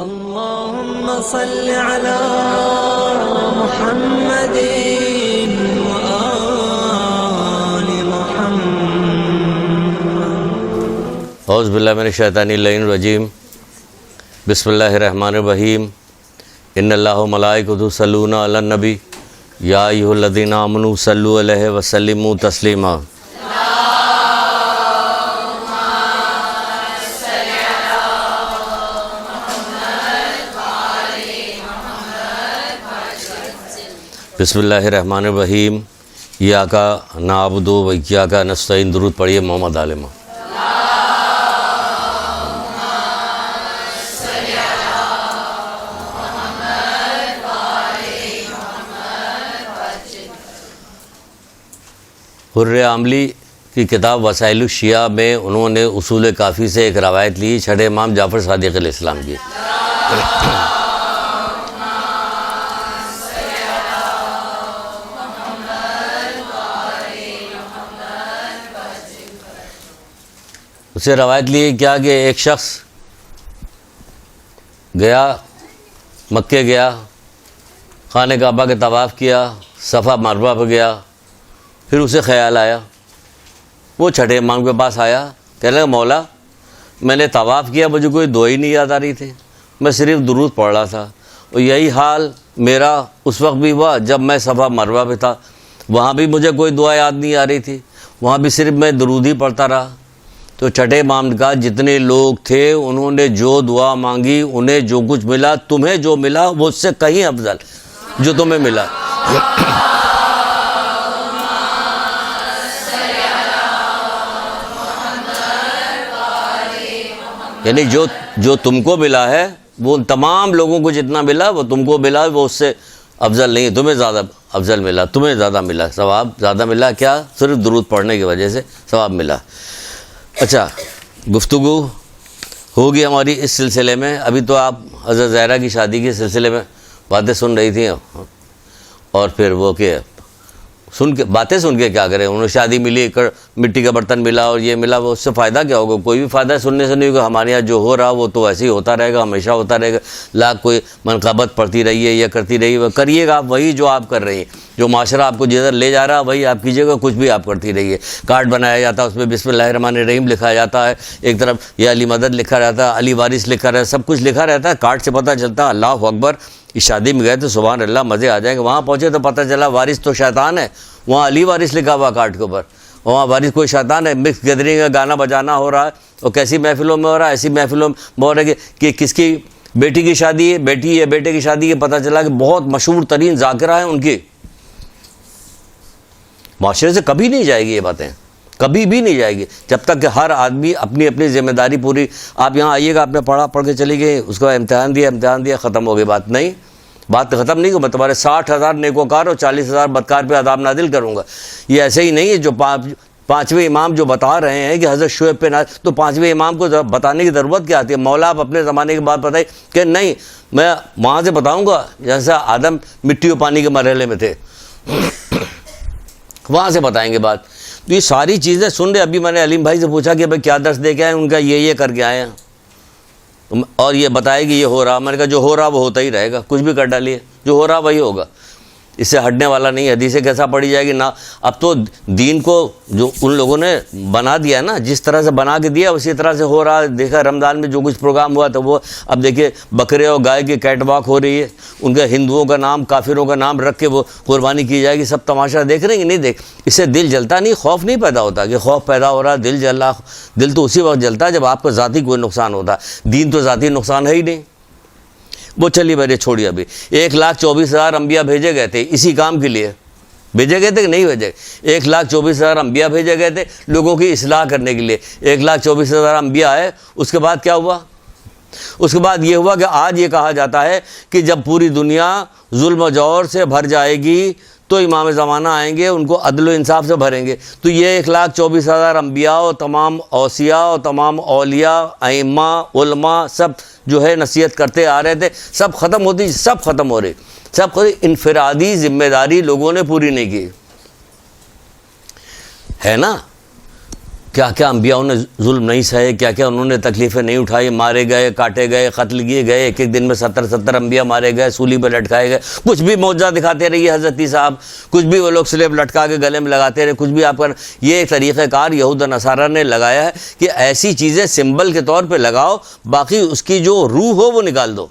اللهم صل على محمد وآل محمد. اعوذ باللہ من الشیطان الرجیم. بسم اللہ الرحمن الرحیم. ان اللہ وملائکتہ یصلون علی النبی یا ایھا الذین آمنوا صلوا علیہ وسلموا تسلیما. بسم اللہ الرحمن الرحیم. ایاک نعبد و ایاک نستعین. درود پڑھیے محمد عالمہ. حر عاملی کی کتاب وسائل الشیعہ میں انہوں نے اصول کافی سے ایک روایت لی چھٹے امام جعفر صادق علیہ السلام کی. اسے روایت لی کیا کہ ایک شخص گیا، مکے گیا، خانہ کعبہ کے طواف کیا، صفا مروہ پہ گیا. پھر اسے خیال آیا، وہ چھٹے امام کے پاس آیا، کہنے لگا مولا میں نے طواف کیا، مجھے کوئی دعا ہی نہیں یاد آ رہی تھی، میں صرف درود پڑھ رہا تھا، اور یہی حال میرا اس وقت بھی ہوا جب میں صفا مروہ پہ تھا، وہاں بھی مجھے کوئی دعا یاد نہیں آ رہی تھی، وہاں بھی صرف میں درود ہی پڑھتا رہا. تو چھٹے امام نے کہا جتنے لوگ تھے انہوں نے جو دعا مانگی انہیں جو کچھ ملا، تمہیں جو ملا وہ اس سے کہیں افضل جو تمہیں ملا. یعنی جو تم کو ملا ہے وہ ان تمام لوگوں کو جتنا ملا وہ تم کو ملا، وہ اس سے افضل نہیں، تمہیں زیادہ افضل ملا، تمہیں زیادہ ملا، ثواب زیادہ ملا. کیا؟ صرف درود پڑھنے کی وجہ سے ثواب ملا. اچھا، گفتگو ہوگی ہماری اس سلسلے میں. ابھی تو آپ حضرت زہرا کی شادی کے سلسلے میں باتیں سن رہی تھیں، اور پھر وہ کہ باتیں سن کے کیا کریں، انہیں شادی ملی، مٹی کا برتن ملا اور یہ ملا، وہ اس سے فائدہ کیا ہوگا؟ کوئی بھی فائدہ سننے سے نہیں ہوگا. ہمارے یہاں جو ہو رہا وہ تو ایسے ہی ہوتا رہے گا، ہمیشہ ہوتا رہے گا. لاکھ کوئی منقبت پڑھتی رہی ہے یا کرتی رہی ہے، کریے گا آپ وہی جو آپ کر رہی ہیں. جو معاشرہ آپ کو جدھر لے جا رہا وہی آپ کیجیے گا، کچھ بھی آپ کرتی رہی ہے. کارڈ بنایا جاتا ہے، اس میں بسم اللہ الرحمن الرحیم لکھا جاتا ہے، ایک طرف یہ علی مدد لکھا رہتا ہے، علی وارث لکھا رہتا ہے، سب کچھ لکھا رہتا ہے. کارڈ سے پتہ چلتا ہے اللہ اکبر. اس شادی میں گئے تو سبحان اللہ مزے آ جائیں گے، وہاں پہنچے تو پتہ چلا وارث تو شیطان ہے، وہاں علی وارث لکھا ہوا کارڈ کے اوپر، وہاں وارث کوئی شیطان ہے. مکس گیدرنگ کا گانا بجانا ہو رہا ہے، اور کیسی محفلوں میں ہو رہا ہے، ایسی محفلوں میں ہو رہا ہے کہ کس کی بیٹی کی شادی ہے، بیٹی ہے بیٹے کی شادی ہے، پتہ چلا کہ بہت مشہور ترین ذاکرہ ہیں ان کی. معاشرے سے کبھی نہیں جائے گی یہ باتیں، کبھی بھی نہیں جائے گی جب تک کہ ہر آدمی اپنی اپنی ذمہ داری پوری. آپ یہاں آئیے گا، آپ نے پڑھ کے چلی گئی، اس کا امتحان دیا ختم ہو گئی بات. نہیں، بات ختم نہیں کہ میں تمہارے 60,000 نیکوکار اور 40,000 بدکار پہ عذاب نازل کروں گا. یہ ایسے ہی نہیں ہے. جو پانچویں امام جو بتا رہے ہیں کہ حضرت شعیب پہ تو پانچویں امام کو بتانے کی ضرورت کیا آتی ہے؟ مولا آپ اپنے زمانے کی بات بتائی کہ نہیں، میں وہاں سے بتاؤں گا جیسا آدم مٹی و پانی کے مرحلے میں تھے، وہاں سے بتائیں گے بات. تو یہ ساری چیزیں سن رہے. ابھی میں نے علیم بھائی سے پوچھا کہ بھائی کیا درس دے کے آئے، ان کا یہ کر کے آئے ہیں، اور یہ بتائے کہ یہ ہو رہا. میں نے کہا جو ہو رہا وہ ہوتا ہی رہے گا، کچھ بھی کر ڈالیے، جو ہو رہا وہی ہوگا، اس سے ہٹنے والا نہیں. حدیثیں کیسا پڑھی جائے گی نا. اب تو دین کو جو ان لوگوں نے بنا دیا نا، جس طرح سے بنا کے دیا اسی طرح سے ہو رہا. دیکھا رمضان میں جو کچھ پروگرام ہوا تو وہ اب دیکھیے بکرے اور گائے کی کیٹ واک ہو رہی ہے، ان کا ہندوؤں کا نام کافروں کا نام رکھ کے وہ قربانی کی جائے گی. سب تماشا دیکھ رہے ہیں کہ نہیں دیکھ؟ اس سے دل جلتا نہیں، خوف نہیں پیدا ہوتا کہ خوف پیدا ہو رہا، دل جل رہا. دل تو اسی وقت جلتا ہے جب آپ کو ذاتی کوئی نقصان ہوتا ہے. دین تو ذاتی نقصان ہے ہی نہیں. وہ چلیے میرے چھوڑیے. ابھی 1,24,000 انبیاء بھیجے گئے تھے اسی کام کے لیے. بھیجے گئے تھے کہ نہیں بھیجے؟ 1,24,000 انبیاء بھیجے گئے تھے لوگوں کی اصلاح کرنے کے لیے. 1,24,000 انبیاء آئے، اس کے بعد کیا ہوا؟ اس کے بعد یہ ہوا کہ آج یہ کہا جاتا ہے کہ جب پوری دنیا ظلم و جور سے بھر جائے گی تو امام زمانہ آئیں گے، ان کو عدل و انصاف سے بھریں گے. تو یہ 1,24,000 انبیاء اور تمام اوصیاء اور تمام اولیاء، ائمہ، علماء سب جو ہے نصیحت کرتے آ رہے تھے، سب ختم ہوتی، سب ختم ہو رہی. سب کو انفرادی ذمہ داری لوگوں نے پوری نہیں کی ہے نا. کیا کیا انبیاء نے ظلم نہیں سہے, کیا کیا انہوں نے تکلیفیں نہیں اٹھائی, مارے گئے, کاٹے گئے, قتل کیے گئے, ایک ایک دن میں 70 انبیاء مارے گئے, سولی پہ لٹکائے گئے. کچھ بھی معجزہ دکھاتے رہیے حضرت صاحب, کچھ بھی وہ لوگ سلیب لٹکا کے گلے میں لگاتے رہے, کچھ بھی آپ کا. یہ ایک طریقہ کار یہود و نصارہ نے لگایا ہے کہ ایسی چیزیں سمبل کے طور پہ لگاؤ, باقی اس کی جو روح ہو وہ نکال دو.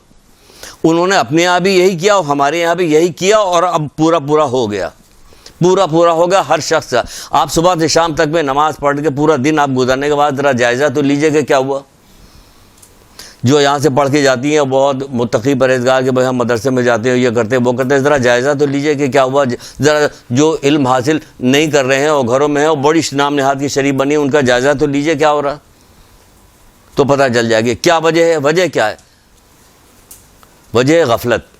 انہوں نے اپنے یہاں بھی یہی کیا اور ہمارے یہاں بھی یہی کیا, اور اب پورا ہو گیا, پورا ہو گیا ہر شخص کا. آپ صبح سے شام تک میں نماز پڑھ کے پورا دن آپ گزارنے کے بعد ذرا جائزہ تو لیجئے کہ کیا ہوا. جو یہاں سے پڑھ کے جاتی ہیں بہت متقی پرہیزگار کہ بھائی ہم مدرسے میں جاتے ہیں, یہ کرتے ہیں, وہ کرتے ہیں, ذرا جائزہ تو لیجئے کہ کیا ہوا. ذرا جو علم حاصل نہیں کر رہے ہیں اور گھروں میں ہیں اور بڑی نام نہاد کی شریف بنی, ان کا جائزہ تو لیجئے کیا ہو رہا, تو پتہ چل جائے گی کیا وجہ ہے. وجہ کیا ہے؟ وجہ غفلت.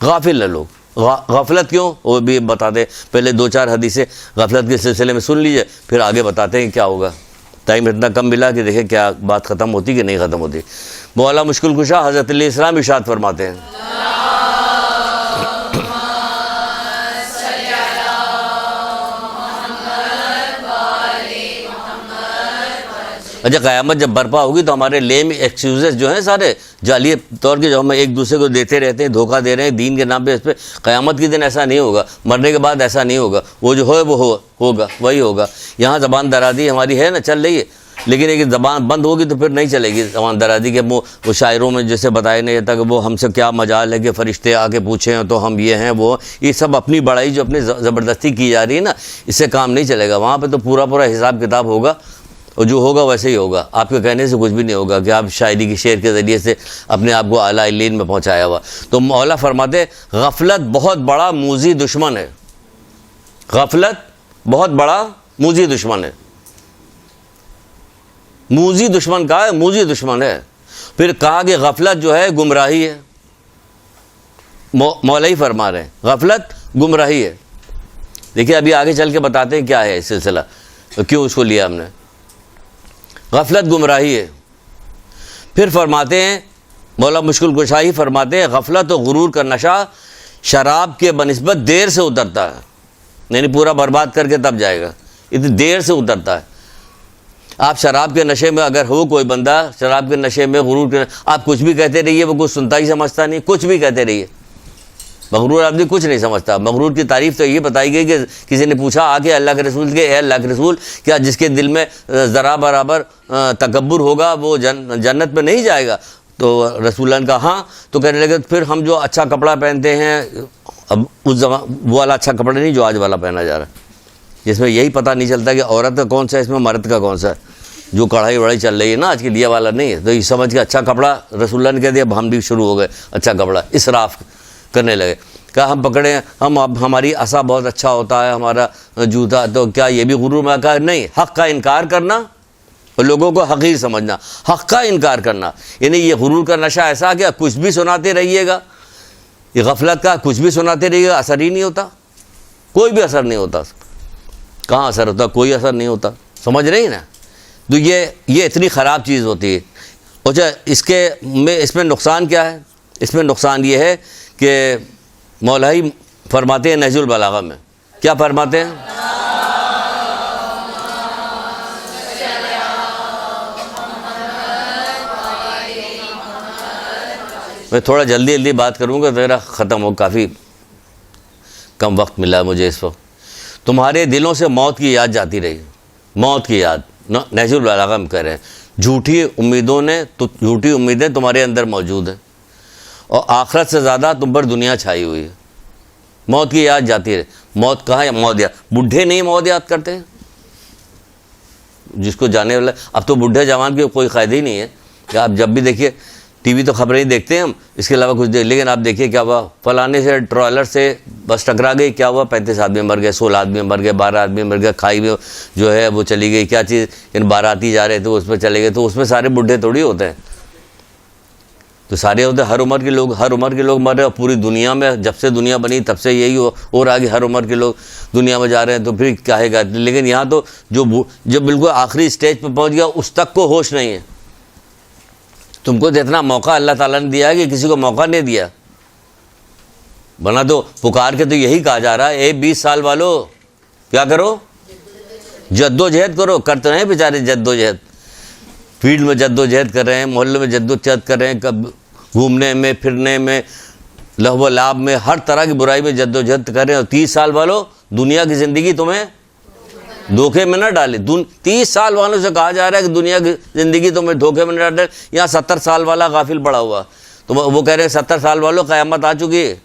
غافل ہے لوگ. غفلت کیوں وہ بھی بتاتے, پہلے 2-4 حدیثیں غفلت کے سلسلے میں سن لیجئے, پھر آگے بتاتے ہیں کیا ہوگا. ٹائم اتنا کم ملا کہ دیکھیں کیا بات ختم ہوتی کہ نہیں ختم ہوتی. مولا مشکل کشا حضرت علیہ السلام ارشاد فرماتے ہیں, اچھا قیامت جب برپا ہوگی تو ہمارے لیم ایکسکیوزز جو ہیں سارے جعلی طور کے جو ہم ایک دوسرے کو دیتے رہتے ہیں, دھوکہ دے رہے ہیں دین کے نام پہ, اس پہ قیامت کے دن ایسا نہیں ہوگا, مرنے کے بعد ایسا نہیں ہوگا. وہ جو ہے وہ ہوگا وہی ہوگا. یہاں زبان درازی ہماری ہے نا, چل رہی ہے, لیکن ایک زبان بند ہوگی تو پھر نہیں چلے گی زبان درازی کے. وہ شاعروں میں جیسے بتایا نہیں جاتا کہ وہ ہم سے کیا مجال ہے کہ فرشتے آ کے پوچھیں تو ہم یہ ہیں وہ, یہ سب اپنی بڑائی جو اپنی زبردستی کی جا رہی ہے نا, اس سے کام نہیں چلے گا. وہاں پہ تو پورا حساب کتاب ہوگا, اور جو ہوگا ویسے ہی ہوگا. آپ کے کہنے سے کچھ بھی نہیں ہوگا کہ آپ شاعری کی شعر کے ذریعے سے اپنے آپ کو اعلیٰ علین میں پہنچایا ہوا. تو مولا فرماتے غفلت بہت بڑا موذی دشمن ہے. غفلت بہت بڑا موذی دشمن ہے. موذی دشمن کہا ہے, موذی دشمن ہے. پھر کہا کہ غفلت جو ہے گمراہی ہے. مولا ہی فرما رہے ہیں غفلت گمراہی ہے. دیکھیے ابھی آگے چل کے بتاتے ہیں کیا ہے سلسلہ, کیوں اس کو لیا ہم نے. غفلت گمراہی ہے. پھر فرماتے ہیں مولا مشکل کشا ہی فرماتے ہیں غفلت و غرور کا نشہ شراب کے بنسبت دیر سے اترتا ہے, یعنی پورا برباد کر کے تب جائے گا, اتنی دیر سے اترتا ہے. آپ شراب کے نشے میں اگر ہو کوئی بندہ, شراب کے نشے میں غرور کے, آپ کچھ بھی کہتے رہیے وہ کچھ سنتا ہی سمجھتا نہیں, کچھ بھی کہتے رہیے. مغرور آدمی کچھ نہیں سمجھتا. مغرور کی تعریف تو یہ بتائی گئی کہ کسی نے پوچھا آ کے اللہ کے رسول کے, اے اللہ کے رسول کیا جس کے دل میں ذرا برابر تکبر ہوگا وہ جنت میں نہیں جائے گا؟ تو رسول اللہ نے کہا ہاں. تو کہنے لگے پھر ہم جو اچھا کپڑا پہنتے ہیں, اب اس وہ والا اچھا کپڑا نہیں جو آج والا پہنا جا رہا ہے, جس میں یہی پتہ نہیں چلتا کہ عورت کا کون سا ہے, اس میں مرد کا کون سا ہے. جو کڑھائی وڑھائی چل رہی ہے نا آج کے لیے والا نہیں ہے. تو یہ سمجھ کے اچھا کپڑا رسول اللہ نے کہہ دیا, اب ہم بھی شروع ہو گئے اچھا کپڑا اسراف کرنے لگے. کہا ہم پکڑے ہم, اب ہماری عصا بہت اچھا ہوتا ہے, ہمارا جوتا, تو کیا یہ بھی غرور میں؟ کہا نہیں, حق کا انکار کرنا اور لوگوں کو حقیر سمجھنا, حق کا انکار کرنا, یعنی یہ غرور کا نشہ ایسا کہ کچھ بھی سناتے رہیے گا. یہ غفلت کا کچھ بھی سناتے رہیے گا, اثر ہی نہیں ہوتا, کوئی بھی اثر نہیں ہوتا. کہاں اثر ہوتا؟ کوئی اثر نہیں ہوتا. سمجھ رہی ہیں نا؟ تو یہ اتنی خراب چیز ہوتی ہے. اچھا اس میں نقصان کیا ہے؟ اس میں نقصان یہ ہے کہ مولا ہی فرماتے ہیں نہج البلاغہ میں, کیا فرماتے ہیں؟ میں تھوڑا جلدی بات کروں گا, میرا ختم ہو, کافی کم وقت ملا مجھے اس وقت. تمہارے دلوں سے موت کی یاد جاتی رہی, موت کی یاد. نہج البلاغہ میں کہہ رہے ہیں جھوٹی امیدیں تمہارے اندر موجود ہیں, اور آخرت سے زیادہ تم پر دنیا چھائی ہوئی ہے. موت کی یاد جاتی رہے. موت کہاں ہے؟ موت یاد. بڈھے نہیں موت یاد کرتے ہیں, جس کو جانے والا. اب تو بڈھے جوان کی کوئی قید ہی نہیں ہے کہ آپ جب بھی دیکھیے ٹی وی تو خبریں ہی دیکھتے ہیں ہم, اس کے علاوہ کچھ لیکن آپ دیکھیے کیا ہوا, فلانے سے ٹرالر سے بس ٹکرا گئی, کیا ہوا, 35 آدمی مر گئے, 16 آدمی مر گئے, 12 آدمی مر گئے, کھائی میں جو ہے وہ چلی گئی, کیا چیز, یعنی باراتی جا رہے تھے اس پہ چلے گئے. تو اس میں سارے بڈھے تھوڑی ہوتے ہیں, تو سارے ہوتے ہیں, ہر عمر کے لوگ مر رہے ہیں. پوری دنیا میں جب سے دنیا بنی تب سے یہی ہو, اور آگے ہر عمر کے لوگ دنیا میں جا رہے ہیں, تو پھر کیا ہے گا. لیکن یہاں تو جو بالکل آخری اسٹیج پہ پہنچ گیا اس تک کو ہوش نہیں ہے. تم کو اتنا موقع اللہ تعالیٰ نے دیا ہے کہ کسی کو موقع نہیں دیا. ورنہ تو پکار کے تو یہی کہا جا رہا ہے, 20 سال والو کیا کرو, جد و جہد کرو، کرتے ہیں بیچارے جد و جہد، فیلڈ میں جد و جہد کر رہے ہیں، محلے میں جد و جہد کر رہے ہیں، کب گھومنے میں پھرنے میں لہو و لعب میں ہر طرح کی برائی میں جد و جہد کر رہے ہیں. اور 30 سال والوں دنیا کی زندگی تمہیں دھوکے میں نہ ڈالے. 30 سال والوں سے کہا جا رہا ہے کہ دنیا کی زندگی تمہیں دھوکے میں نہ ڈالے. یہاں 70 سال والا غافل پڑا ہوا، تو وہ کہہ رہے ہیں 70 سال والوں قیامت آ چکی ہے،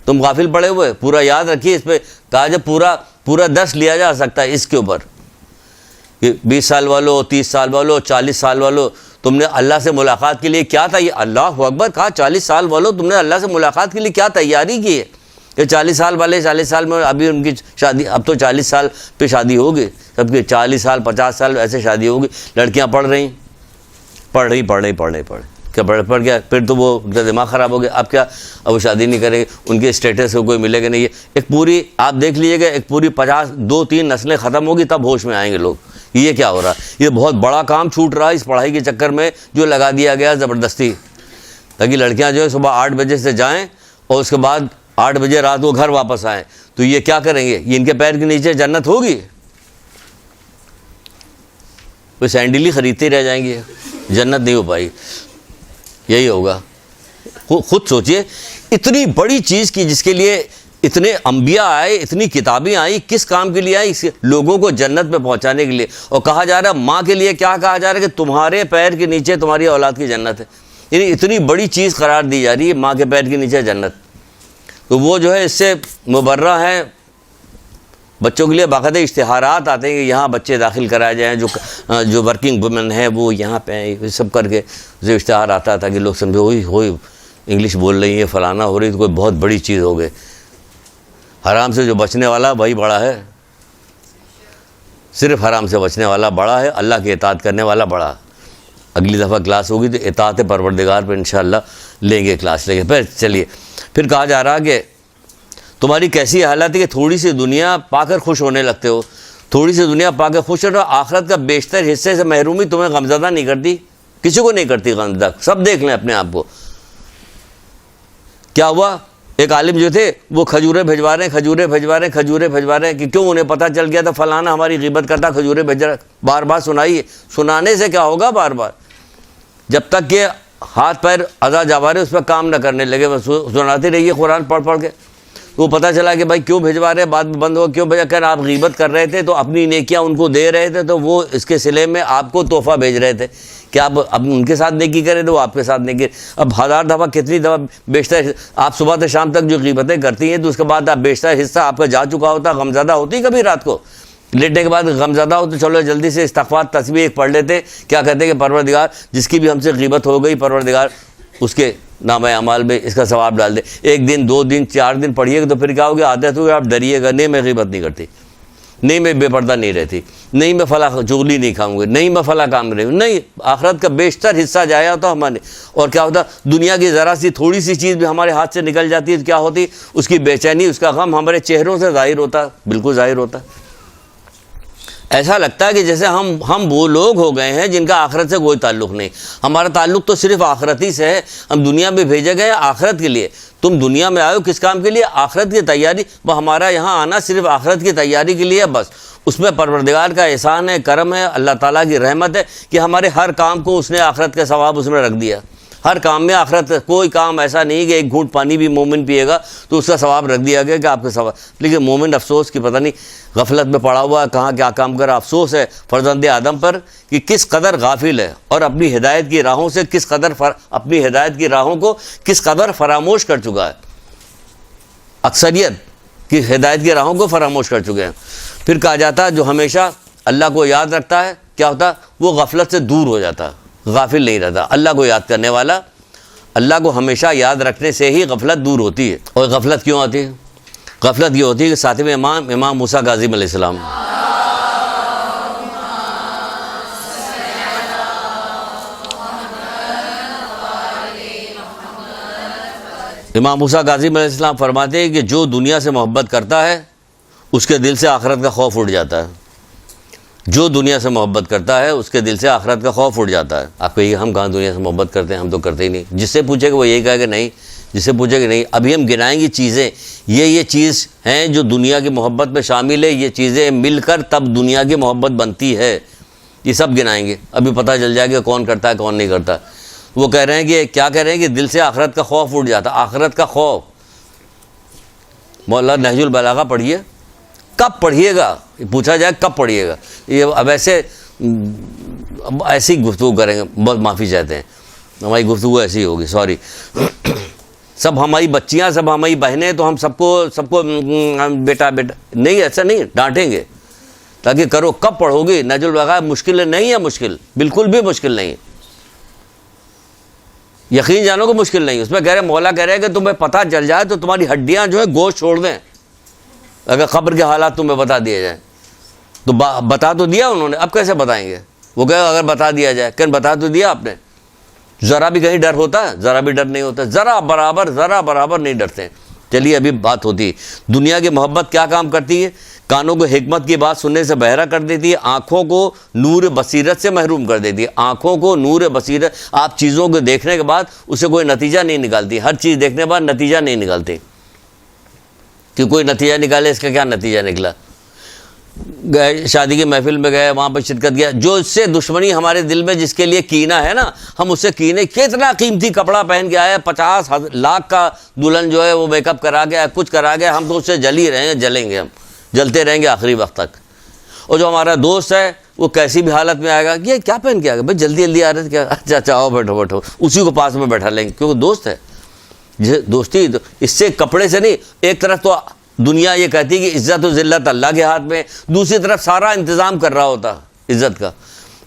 تم غافل پڑے ہوئے. پورا یاد رکھیے، اس پہ کہا جب پورا درس لیا جا سکتا ہے اس کے اوپر کہ 20 سال والوں، 30 سال والوں، 40 سال والوں، تم نے اللہ سے ملاقات کے لیے کیا تھا؟ اللہ اکبر کہا. 40 سال والوں تم نے اللہ سے ملاقات کے لیے کیا تیاری کی ہے؟ کہ 40 سال والے 40 سال میں ابھی ان کی شادی، اب تو 40 سال پہ شادی ہوگی سب کی، 40 سال 50 سال ایسے شادی ہوگی. لڑکیاں پڑھ رہی کیا پڑھ گیا، پھر تو وہ دماغ خراب ہو گیا. اب کیا، اب وہ شادی نہیں کریں گے، ان کے اسٹیٹس کو کوئی ملے گا نہیں. ایک پوری آپ دیکھ لیجیے گا، ایک پوری 2-3 نسلیں ختم ہوگی تب ہوش میں آئیں گے لوگ. یہ کیا ہو رہا ہے؟ یہ بہت بڑا کام چھوٹ رہا ہے اس پڑھائی کے چکر میں جو لگا دیا گیا زبردستی، تاکہ لڑکیاں جو ہے صبح 8 بجے سے جائیں اور اس کے بعد 8 بجے رات کو گھر واپس آئیں. تو یہ کیا کریں گے؟ یہ ان کے پیر کے نیچے جنت ہوگی؟ وہ سینڈل ہی خریدتے رہ جائیں گے، جنت نہیں ہو پائی. یہی ہوگا. خود سوچئے، اتنی بڑی چیز کی جس کے لیے اتنے انبیاء آئے، اتنی کتابیں آئیں، کس کام کے لیے آئی؟ لوگوں کو جنت میں پہنچانے کے لیے. اور کہا جا رہا ہے ماں کے لیے کیا کہا جا رہا ہے کہ تمہارے پیر کے نیچے تمہاری اولاد کی جنت ہے. یعنی اتنی بڑی چیز قرار دی جا رہی ہے ماں کے پیر کے نیچے جنت. تو وہ جو ہے اس سے مبرہ ہیں. بچوں کے لیے باقاعدہ اشتہارات آتے ہیں کہ یہاں بچے داخل کرائے جائیں، جو ورکنگ وومن ہیں وہ یہاں پہ ہیں، سب کر کے جو اشتہار آتا تھا کہ لوگ سمجھو ہوئی انگلش بول رہی ہے، فلانا ہو رہی، تو کوئی بہت بڑی چیز ہو گئی. حرام سے جو بچنے والا وہی بڑا ہے، صرف حرام سے بچنے والا بڑا ہے، اللہ کی اطاعت کرنے والا بڑا. اگلی دفعہ کلاس ہوگی تو اطاعت پروردگار پہ انشاءاللہ لیں گے، کلاس لیں گے. پھر چلیے، پھر کہا جا رہا کہ تمہاری کیسی حالت ہے کہ تھوڑی سی دنیا پا کر خوش ہونے لگتے ہو. تھوڑی سی دنیا پا کر خوش ہو، آخرت کا بیشتر حصے سے محرومی تمہیں غمزدہ نہیں کرتی؟ کسی کو نہیں کرتی غمزدہ. سب دیکھ لیں اپنے آپ کو. کیا ہوا؟ ایک عالم جو تھے وہ کھجوریں بھجوا رہے ہیں کہ کیوں؟ انہیں پتہ چل گیا تھا فلانا ہماری غیبت کرتا، کھجوریں بھیج رہا. بار بار سنائیے، سنانے سے کیا ہوگا؟ بار بار جب تک کہ ہاتھ پیر اعضاء جوارح اس پہ کام نہ کرنے لگے، بس سناتے رہیے قرآن پڑھ کے. وہ پتہ چلا کہ بھائی کیوں بھجوا رہے، بعد میں بند ہو کیوں بھیجا؟ کہ آپ غیبت کر رہے تھے تو اپنی نیکیاں ان کو دے رہے تھے، تو وہ اس کے صلے میں آپ کو تحفہ بھیج رہے تھے کہ آپ اب ان کے ساتھ نیکی کریں تو وہ آپ کے ساتھ نیکی. اب 1000 دفعہ کتنی دفعہ بیشتر آپ صبح سے شام تک جو غیبتیں کرتی ہیں تو اس کے بعد آپ بیشتر حصہ آپ کا جا چکا ہوتا. غمزدہ ہوتی کبھی رات کو لیٹنے کے بعد غمزدہ ہو تو چلو جلدی سے استغفار تسبیح ایک پڑھ لیتے. کیا کہتے ہیں کہ پروردگار جس کی بھی ہم سے غیبت ہو گئی، پروردگار اس کے نامہ اعمال میں اس کا ثواب ڈال دے. 1 دن 2 دن 4 دن پڑھیے گا تو پھر کیا ہوگا؟ عادت ہوگی، آپ ڈریے گا، نہیں میں غیبت نہیں کرتی، نہیں میں بے پردہ نہیں رہتی، نہیں میں فلاں چغلی نہیں کھاؤں گی، نہیں میں فلاں کام نہیں. نہیں، آخرت کا بیشتر حصہ جایا ہوتا ہمارے. اور کیا ہوتا؟ دنیا کی ذرا سی تھوڑی سی چیز بھی ہمارے ہاتھ سے نکل جاتی ہے تو کیا ہوتی؟ اس کی بے چینی، اس کا غم ہمارے چہروں سے ظاہر ہوتا، بالکل ظاہر ہوتا. ایسا لگتا ہے کہ جیسے ہم وہ لوگ ہو گئے ہیں جن کا آخرت سے کوئی تعلق نہیں. ہمارا تعلق تو صرف آخرت ہی سے ہے. ہم دنیا میں بھیجے گئے آخرت کے لیے. تم دنیا میں آئے ہو کس کام کے لیے؟ آخرت کی تیاری. وہ ہمارا یہاں آنا صرف آخرت کی تیاری کے لیے بس. اس میں پروردگار کا احسان ہے، کرم ہے، اللہ تعالیٰ کی رحمت ہے کہ ہمارے ہر کام کو اس نے آخرت کا ثواب اس میں رکھ دیا. ہر کام میں آخرت. کوئی کام ایسا نہیں کہ ایک گھونٹ پانی بھی مومن پیے گا تو اس کا ثواب رکھ دیا گیا کہ آپ کا ثواب. لیکن مومن افسوس کہ پتہ نہیں غفلت میں پڑا ہوا ہے، کہاں کیا کام کرا. افسوس ہے فرزند آدم پر کہ کس قدر غافل ہے اور اپنی ہدایت کی راہوں سے کس قدر اپنی ہدایت کی راہوں کو کس قدر فراموش کر چکا ہے. اکثریت کی ہدایت کی راہوں کو فراموش کر چکے ہیں. پھر کہا جاتا ہے جو ہمیشہ اللہ کو یاد رکھتا ہے کیا ہوتا؟ وہ غفلت سے دور ہو جاتا، غافل نہیں رہتا. اللہ کو یاد کرنے والا، اللہ کو ہمیشہ یاد رکھنے سے ہی غفلت دور ہوتی ہے. اور غفلت کیوں آتی ہے؟ غفلت یہ ہوتی ہے کہ ساتویں امام موسیٰ کاظم علیہ السلام، امام موسیٰ کاظم علیہ السلام فرماتے ہیں کہ جو دنیا سے محبت کرتا ہے اس کے دل سے آخرت کا خوف اٹھ جاتا ہے. جو دنیا سے محبت کرتا ہے اس کے دل سے آخرت کا خوف اٹھ جاتا ہے. آپ کہیے ہم کہاں دنیا سے محبت کرتے ہیں، ہم تو کرتے ہی نہیں. جس سے پوچھے کہ وہ یہی کہے کہ نہیں جسے پوچھے کہ نہیں ابھی ہم گنائیں گی چیزیں، یہ چیز ہیں جو دنیا کی محبت میں شامل ہے، یہ چیزیں مل کر تب دنیا کی محبت بنتی ہے، یہ سب گنائیں گے، ابھی پتہ چل جائے گا کون کرتا ہے کون نہیں کرتا۔ وہ کہہ رہے ہیں کہ کیا کہہ رہے ہیں کہ دل سے آخرت کا خوف اٹھ جاتا، آخرت کا خوف۔ مولانا نہج البلاغہ پڑھیے، کب پڑھیے گا، پوچھا جائے کب پڑھیے گا، یہ اب ایسی گفتگو کریں گے، بہت معافی چاہتے ہیں، ہماری گفتگو ایسی ہوگی، سوری۔ سب ہماری بچیاں، سب ہماری بہنیں، تو ہم سب کو بیٹا نہیں، ایسا نہیں، ڈانٹیں گے تاکہ کرو۔ کب پڑھو گے نہج البلاغہ؟ مشکل نہیں ہے، مشکل بالکل بھی مشکل نہیں ہے، یقین جانو کہ مشکل نہیں ہے۔ اس میں کہہ رہے مولا کہہ رہے ہیں کہ تمہیں پتہ چل جائے تو تمہاری ہڈیاں جو ہے گوشت چھوڑ دیں، اگر قبر کے حالات تمہیں بتا دیے جائیں تو۔ بتا تو دیا انہوں نے، اب کیسے بتائیں گے؟ وہ کہے اگر بتا دیا جائے، کہ بتا تو دیا آپ نے، ذرا بھی کہیں ڈر ہوتا ہے؟ ذرا بھی ڈر نہیں ہوتا، ذرا برابر نہیں ڈرتے۔ چلیے ابھی بات ہوتی ہے دنیا کی محبت کیا کام کرتی ہے۔ کانوں کو حکمت کی بات سننے سے بہرا کر دیتی ہے، آنکھوں کو نور بصیرت سے محروم کر دیتی ہے، آنکھوں کو نور بصیرت۔ آپ چیزوں کو دیکھنے کے بعد اسے کوئی نتیجہ نہیں نکالتی، ہر چیز دیکھنے کے بعد نتیجہ نہیں نکالتی کہ کوئی نتیجہ نکالے، اس کا کیا نتیجہ نکلا۔ گئے شادی کی محفل میں گئے، وہاں پہ شرکت کیا، جو اس سے دشمنی ہمارے دل میں جس کے لیے کینہ ہے نا، ہم اس سے کینے، کتنا قیمتی کپڑا پہن کے آیا، 50 لاکھ کا دلہن جو ہے وہ میک اپ کرا گیا، کچھ کرا گیا، ہم تو اس سے جل ہی رہے ہیں، جلیں گے، ہم جلتے رہیں گے آخری وقت تک۔ اور جو ہمارا دوست ہے وہ کیسی بھی حالت میں آئے گا، یہ کیا پہن کے آئے گا بھائی، جلدی آ رہے تھے کیا، اچھا آؤ بیٹھو، اسی کو پاس میں بیٹھا لیں گے کیونکہ دوست ہے۔ دوستی اس سے کپڑے سے نہیں، ایک طرف تو دنیا یہ کہتی کہ عزت و ذلت اللہ کے ہاتھ میں، دوسری طرف سارا انتظام کر رہا ہوتا عزت کا۔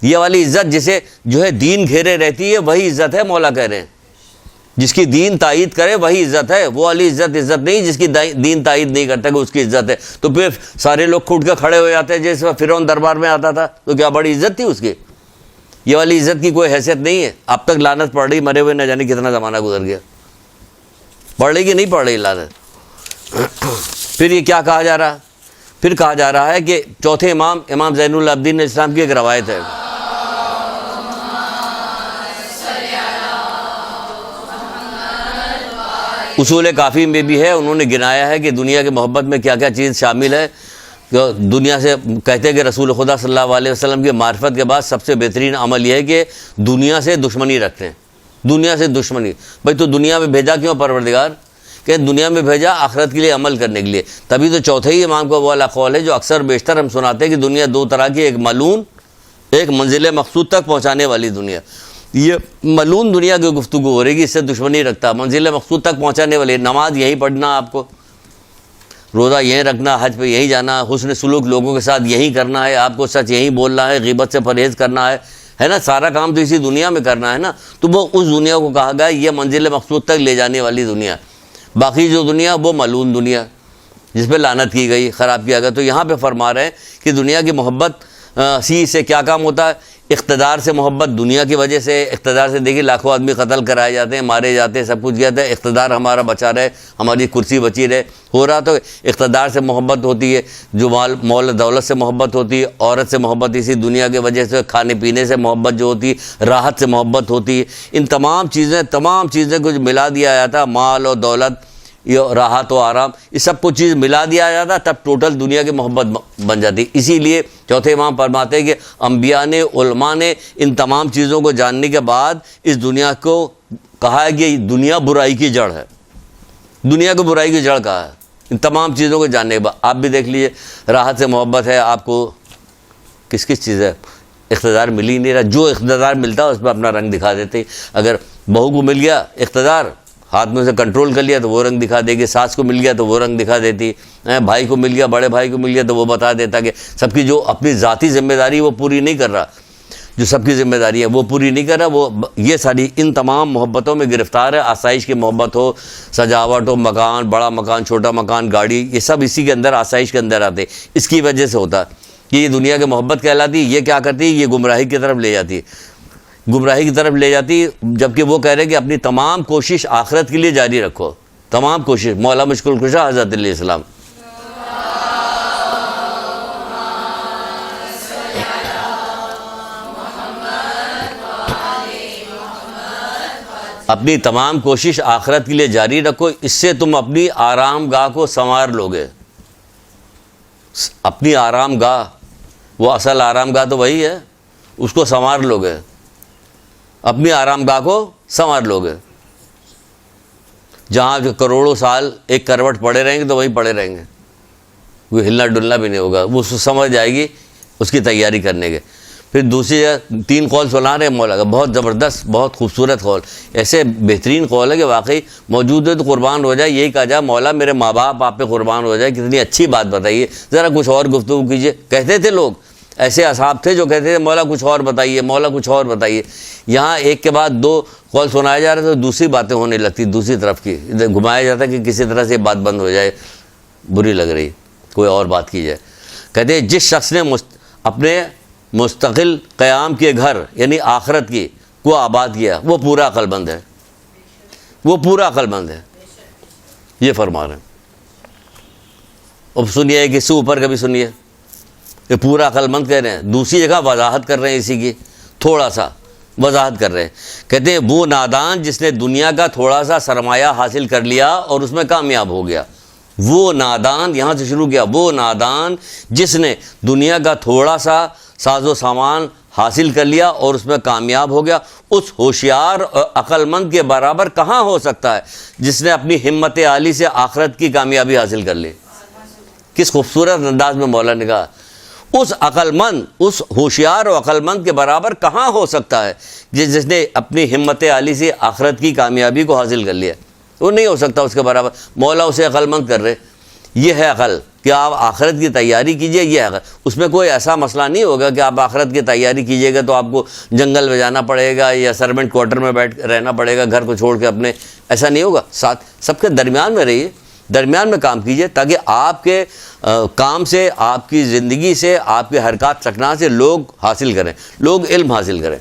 یہ والی عزت جسے جو ہے دین گھیرے رہتی ہے وہی عزت ہے، مولا کہہ رہے ہیں، جس کی دین تائید کرے وہی عزت ہے، وہ والی عزت نہیں جس کی دین تائید نہیں کرتا کہ اس کی عزت ہے۔ تو پھر سارے لوگ کھوٹ کے کھڑے ہو جاتے ہیں، جیسے فرعون دربار میں آتا تھا تو کیا بڑی عزت تھی اس کی؟ یہ والی عزت کی کوئی حیثیت نہیں ہے۔ اب تک لعنت پڑ رہی، مرے ہوئے نہ جانے کتنا زمانہ گزر گیا، پڑھ رہی کہ نہیں پڑھ رہی لعنت؟ پھر یہ کیا کہا جا رہا؟ پھر کہا جا رہا ہے کہ چوتھے امام زین العابدین اسلام کی ایک روایت ہے، اصول کافی میں بھی ہے، انہوں نے گنایا ہے کہ دنیا کی محبت میں کیا کیا چیز شامل ہے۔ دنیا سے کہتے ہیں کہ رسول خدا صلی اللہ علیہ وسلم کی معرفت کے بعد سب سے بہترین عمل یہ ہے کہ دنیا سے دشمنی رکھتے ہیں، دنیا سے دشمنی۔ بھائی تو دنیا میں بھیجا کیوں پروردگار؟ کہ دنیا میں بھیجا آخرت کے لیے عمل کرنے کے لیے۔ تبھی تو چوتھے ہی امام کو وہ والا قول ہے جو اکثر بیشتر ہم سناتے ہیں کہ دنیا دو طرح کی، ایک ملعون، ایک منزل مقصود تک پہنچانے والی دنیا۔ یہ ملعون دنیا کی گفتگو ہو رہی ہے، اس سے دشمنی رکھتا، منزل مقصود تک پہنچانے والی، نماز یہیں پڑھنا، آپ کو روزہ یہیں رکھنا، حج پہ یہیں جانا، حسن سلوک لوگوں کے ساتھ یہیں کرنا ہے، آپ کو سچ یہیں بولنا ہے، غیبت سے پرہیز کرنا ہے نا، سارا کام تو اسی دنیا میں کرنا ہے نا۔ تو وہ اس دنیا کو کہا گیا یہ منزل مقصود تک لے جانے والی دنیا۔ باقی جو دنیا وہ ملعون دنیا جس پہ لعنت کی گئی، خراب کیا گیا۔ تو یہاں پہ فرما رہے ہیں کہ دنیا کی محبت سے کیا کام ہوتا ہے؟ اقتدار سے محبت دنیا کی وجہ سے، اقتدار سے دیکھیے لاکھوں آدمی قتل کرائے جاتے ہیں، مارے جاتے ہیں، سب کچھ کیا ہے، اقتدار ہمارا بچا رہے، ہماری کرسی بچی رہے، ہو رہا تو اقتدار سے محبت ہوتی ہے، جو مال دولت سے محبت ہوتی ہے، عورت سے محبت اسی دنیا کی وجہ سے، کھانے پینے سے محبت جو ہوتی ہے، راحت سے محبت ہوتی ہے، ان تمام چیزیں کچھ ملا دیا جاتا، مال اور دولت، یہ راحت و آرام، یہ سب کچھ چیز ملا دیا جاتا تب ٹوٹل دنیا کی محبت بن جاتی۔ اسی لیے چوتھے امام فرماتے ہیں کہ انبیاء نے، علماء نے ان تمام چیزوں کو جاننے کے بعد اس دنیا کو کہا ہے کہ دنیا برائی کی جڑ ہے، دنیا کو برائی کی جڑ کہا ہے ان تمام چیزوں کو جاننے کے بعد۔ آپ بھی دیکھ لیجیے، راحت سے محبت ہے آپ کو، کس چیز ہے؟ اقتدار مل ہی نہیں رہا، جو اقتدار ملتا ہے اس پہ اپنا رنگ دکھا دیتے۔ اگر بہو کو مل گیا اقتدار، ہاتھ میں سے کنٹرول کر لیا تو وہ رنگ دکھا دے گی، ساس کو مل گیا تو وہ رنگ دکھا دیتی، بھائی کو مل گیا، بڑے بھائی کو مل گیا تو وہ بتا دیتا کہ سب کی جو اپنی ذاتی ذمہ داری وہ پوری نہیں کر رہا، جو سب کی ذمہ داری ہے وہ پوری نہیں کر رہا، وہ یہ ساری ان تمام محبتوں میں گرفتار ہے۔ آسائش کی محبت ہو، سجاوٹ ہو، مکان، بڑا مکان، چھوٹا مکان، گاڑی، یہ سب اسی کے اندر، آسائش کے اندر آتے، اس کی وجہ سے ہوتا ہے کہ یہ دنیا کی محبت کہلاتی ہے۔ یہ کیا کرتی ہے؟ یہ گمراہی کی طرف لے جاتی ہے، گمراہی کی طرف لے جاتی، جبکہ وہ کہہ رہے ہیں کہ اپنی تمام کوشش آخرت کے لیے جاری رکھو، تمام کوشش۔ مولا مشکل کشا حضرت علیہ السلام۔ اپنی تمام کوشش آخرت کے لیے جاری رکھو، اس سے تم اپنی آرام گاہ کو سنوار لوگے۔ اپنی آرام گاہ، وہ اصل آرام گاہ تو وہی ہے، اس کو سنوار لوگے، اپنی آرام گاہ کو سنوار لوگے۔ جہاں جو کروڑوں سال ایک کروٹ پڑے رہیں گے تو وہیں پڑے رہیں گے، کوئی ہلنا ڈلنا بھی نہیں ہوگا، وہ سمجھ جائے گی اس کی تیاری کرنے کے۔ پھر دوسری جگہ 3 قول سنا رہے ہیں مولا کا، بہت زبردست، بہت خوبصورت قول، ایسے بہترین قول ہے کہ واقعی موجود ہے تو قربان ہو جائے۔ یہی کہا جائے مولا میرے ماں باپ آپ پہ قربان ہو جائے، کتنی اچھی بات بتائیے، ذرا کچھ اور گفتگو کیجیے۔ کہتے تھے لوگ، ایسے اصحاب تھے جو کہتے تھے مولا کچھ اور بتائیے، مولا کچھ اور بتائیے۔ یہاں ایک کے بعد 2 قول سنائے جا رہے تھے تو دوسری باتیں ہونے لگتی، دوسری طرف کی گھمایا جاتا کہ کسی طرح سے بات بند ہو جائے، بری لگ رہی، کوئی اور بات کی جائے۔ کہتے ہیں جس شخص نے اپنے مستقل قیام کے گھر یعنی آخرت کی کو آباد کیا، وہ پورا عقل مند ہے، وہ پورا عقل مند ہے، یہ فرما رہے ہیں۔ اب سنیے کہ اس سے اوپر کبھی سنیے، یہ پورا عقل مند کہہ رہے ہیں۔ دوسری جگہ وضاحت کر رہے ہیں اسی کی، تھوڑا سا وضاحت کر رہے ہیں۔ کہتے ہیں وہ نادان جس نے دنیا کا تھوڑا سا سرمایہ حاصل کر لیا اور اس میں کامیاب ہو گیا۔ وہ نادان، یہاں سے شروع کیا، وہ نادان جس نے دنیا کا تھوڑا سا ساز و سامان حاصل کر لیا اور اس میں کامیاب ہو گیا، اس ہوشیار اور عقل مند کے برابر کہاں ہو سکتا ہے جس نے اپنی ہمت عالی سے آخرت کی کامیابی حاصل کر لی۔ کس خوبصورت انداز میں مولا نے کہا، اس عقل مند، اس ہوشیار اور عقل مند کے برابر کہاں ہو سکتا ہے جس نے اپنی ہمت عالی سے آخرت کی کامیابی کو حاصل کر لیا، وہ نہیں ہو سکتا اس کے برابر۔ مولا اسے عقل مند کر رہے، یہ ہے عقل کہ آپ آخرت کی تیاری کیجئے، یہ ہے۔ اس میں کوئی ایسا مسئلہ نہیں ہوگا کہ آپ آخرت کی تیاری کیجئے گا تو آپ کو جنگل میں جانا پڑے گا یا سرونٹ کوارٹر میں بیٹھ رہنا پڑے گا گھر کو چھوڑ کے اپنے، ایسا نہیں ہوگا۔ ساتھ سب کے درمیان میں رہیے، درمیان میں کام کیجئے تاکہ آپ کے کام سے، آپ کی زندگی سے، آپ کے حرکات سکنا سے لوگ حاصل کریں، لوگ علم حاصل کریں۔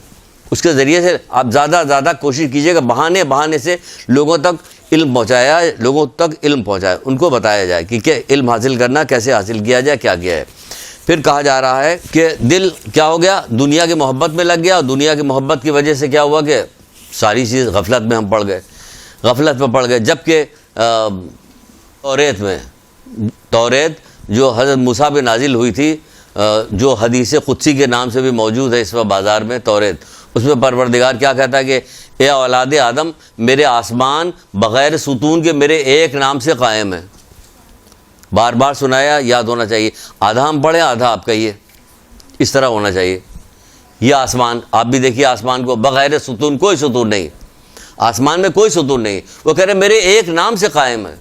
اس کے ذریعے سے آپ زیادہ کوشش کیجئے گا بہانے سے لوگوں تک علم پہنچایا، لوگوں تک علم پہنچائے، ان کو بتایا جائے کہ علم حاصل کرنا کیسے حاصل کیا جائے، کیا کیا ہے۔ پھر کہا جا رہا ہے کہ دل کیا ہو گیا، دنیا کی محبت میں لگ گیا، اور دنیا کی محبت کی وجہ سے کیا ہوا کہ ساری چیز غفلت میں ہم پڑ گئے، غفلت میں پڑ گئے۔ جبکہ توریت جو حضرت موسیٰ پہ نازل ہوئی تھی، جو حدیث قدسی کے نام سے بھی موجود ہے اس وقت بازار میں، توریت، اس میں پروردگار کیا کہتا ہے کہ اے اولاد آدم، میرے آسمان بغیر ستون کے میرے ایک نام سے قائم ہے۔ بار بار سنایا، یاد ہونا چاہیے، آدھا ہم پڑھیں آدھا آپ کہیے، اس طرح ہونا چاہیے۔ یہ آسمان، آپ بھی دیکھیے آسمان کو، بغیر ستون، کوئی ستون نہیں، آسمان میں کوئی ستون نہیں، وہ کہہ رہے میرے ایک نام سے قائم ہے۔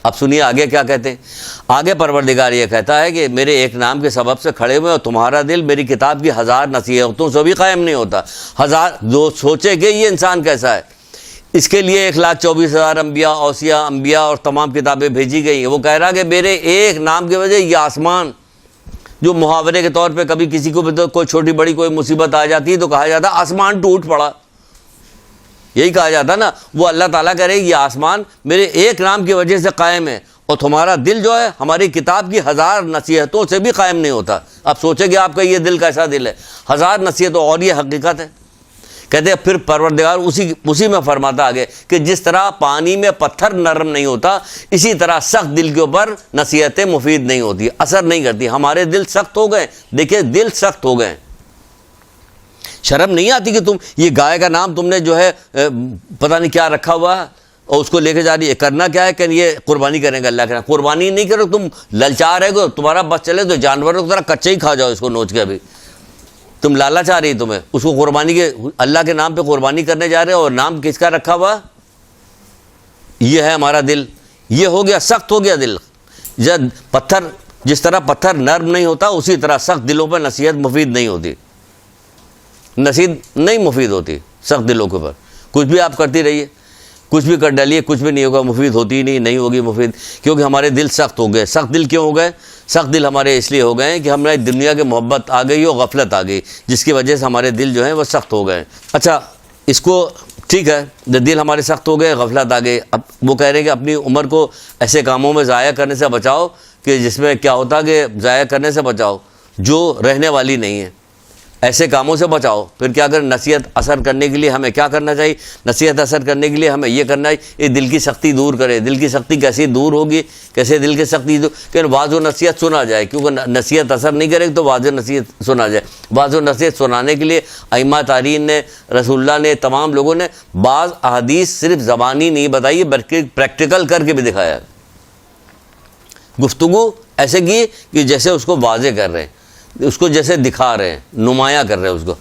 اب سنیے آگے کیا کہتے ہیں، آگے پروردگار یہ کہتا ہے کہ میرے ایک نام کے سبب سے کھڑے ہوئے اور تمہارا دل میری کتاب کی 1000 نصیحتوں سے بھی قائم نہیں ہوتا۔ 1000 جو سوچے کہ یہ انسان کیسا ہے، اس کے لیے 1,24,000 انبیاء، اوصیاء، انبیاء اور تمام کتابیں بھیجی گئی ہیں۔ وہ کہہ رہا کہ میرے ایک نام کی وجہ یہ آسمان، جو محاورے کے طور پہ کبھی کسی کو بھی تو کوئی چھوٹی بڑی کوئی مصیبت آ جاتی ہے تو کہا جاتا آسمان ٹوٹ پڑا، یہی کہا جاتا نا۔ وہ اللہ تعالیٰ کہہ رہے یہ آسمان میرے ایک نام کی وجہ سے قائم ہے، اور تمہارا دل جو ہے ہماری کتاب کی 1000 نصیحتوں سے بھی قائم نہیں ہوتا۔ اب سوچیں کہ آپ کا یہ دل کیسا دل ہے، 1000 نصیحتوں، اور یہ حقیقت ہے۔ کہتے ہیں پھر پروردگار اسی میں فرماتا آگے کہ جس طرح پانی میں پتھر نرم نہیں ہوتا، اسی طرح سخت دل کے اوپر نصیحتیں مفید نہیں ہوتی، اثر نہیں کرتی۔ ہمارے دل سخت ہو گئے، دیکھیں دل سخت ہو گئے۔ شرم نہیں آتی کہ تم یہ گائے کا نام تم نے جو ہے پتہ نہیں کیا رکھا ہوا ہے اور اس کو لے کے جا رہی ہے، کرنا کیا ہے کہ یہ قربانی کریں گے، اللہ کے نام قربانی نہیں کرو، تم للچا رہے ہو، تمہارا بس چلے تو جانور کو ذرا کچا ہی کھا جاؤ اس کو نوچ کے، ابھی تم لالچ آ رہی ہے تمہیں، اس کو قربانی کے اللہ کے نام پہ قربانی کرنے جا رہے ہو، اور نام کس کا رکھا ہوا؟ یہ ہے ہمارا دل، یہ ہو گیا سخت ہو گیا دل۔ جب پتھر، جس طرح پتھر نرم نہیں ہوتا اسی طرح سخت دلوں پہ نصیحت مفید نہیں ہوتی، نصیحت نہیں مفید ہوتی سخت دلوں کے اوپر۔ کچھ بھی آپ کرتی رہیے، کچھ بھی کر ڈالیے، کچھ بھی نہیں ہوگا، مفید ہوتی ہی نہیں ہوگی مفید، کیونکہ ہمارے دل سخت ہو گئے۔ سخت دل کیوں ہو گئے؟ سخت دل ہمارے اس لیے ہو گئے ہیں کہ ہمیں دنیا کی محبت آ گئی اور غفلت آ گئی، جس کی وجہ سے ہمارے دل جو ہیں وہ سخت ہو گئے۔ اچھا اس کو ٹھیک ہے، دل ہمارے سخت ہو گئے، غفلت آ گئی۔ اب وہ کہہ رہے ہیں کہ اپنی عمر کو ایسے کاموں میں ضائع کرنے سے بچاؤ کہ جس میں کیا ہوتا کہ ضائع کرنے سے بچاؤ جو رہنے والی نہیں ہے۔ ایسے کاموں سے بچاؤ. پھر کیا کریں؟ نصیحت اثر کرنے کے لیے ہمیں کیا کرنا چاہیے؟ نصیحت اثر کرنے کے لیے ہمیں یہ کرنا ہے، یہ دل کی سختی دور کرے. دل کی سختی کیسے دور ہوگی؟ کیسے دل کی سختی دور؟ کہ واضح نصیحت سنا جائے، کیونکہ نصیحت اثر نہیں کرے تو واضح نصیحت سنا جائے. واضح نصیحت سنانے کے لیے ائمہ تارین نے، رسول اللہ نے، تمام لوگوں نے بعض احادیث صرف زبانی نہیں بتائی بلکہ پریکٹیکل کر کے بھی دکھایا. گفتگو ایسے کی کہ جیسے اس کو واضح کر رہے ہیں، اس کو جیسے دکھا رہے ہیں، نمایاں کر رہے ہیں اس کو.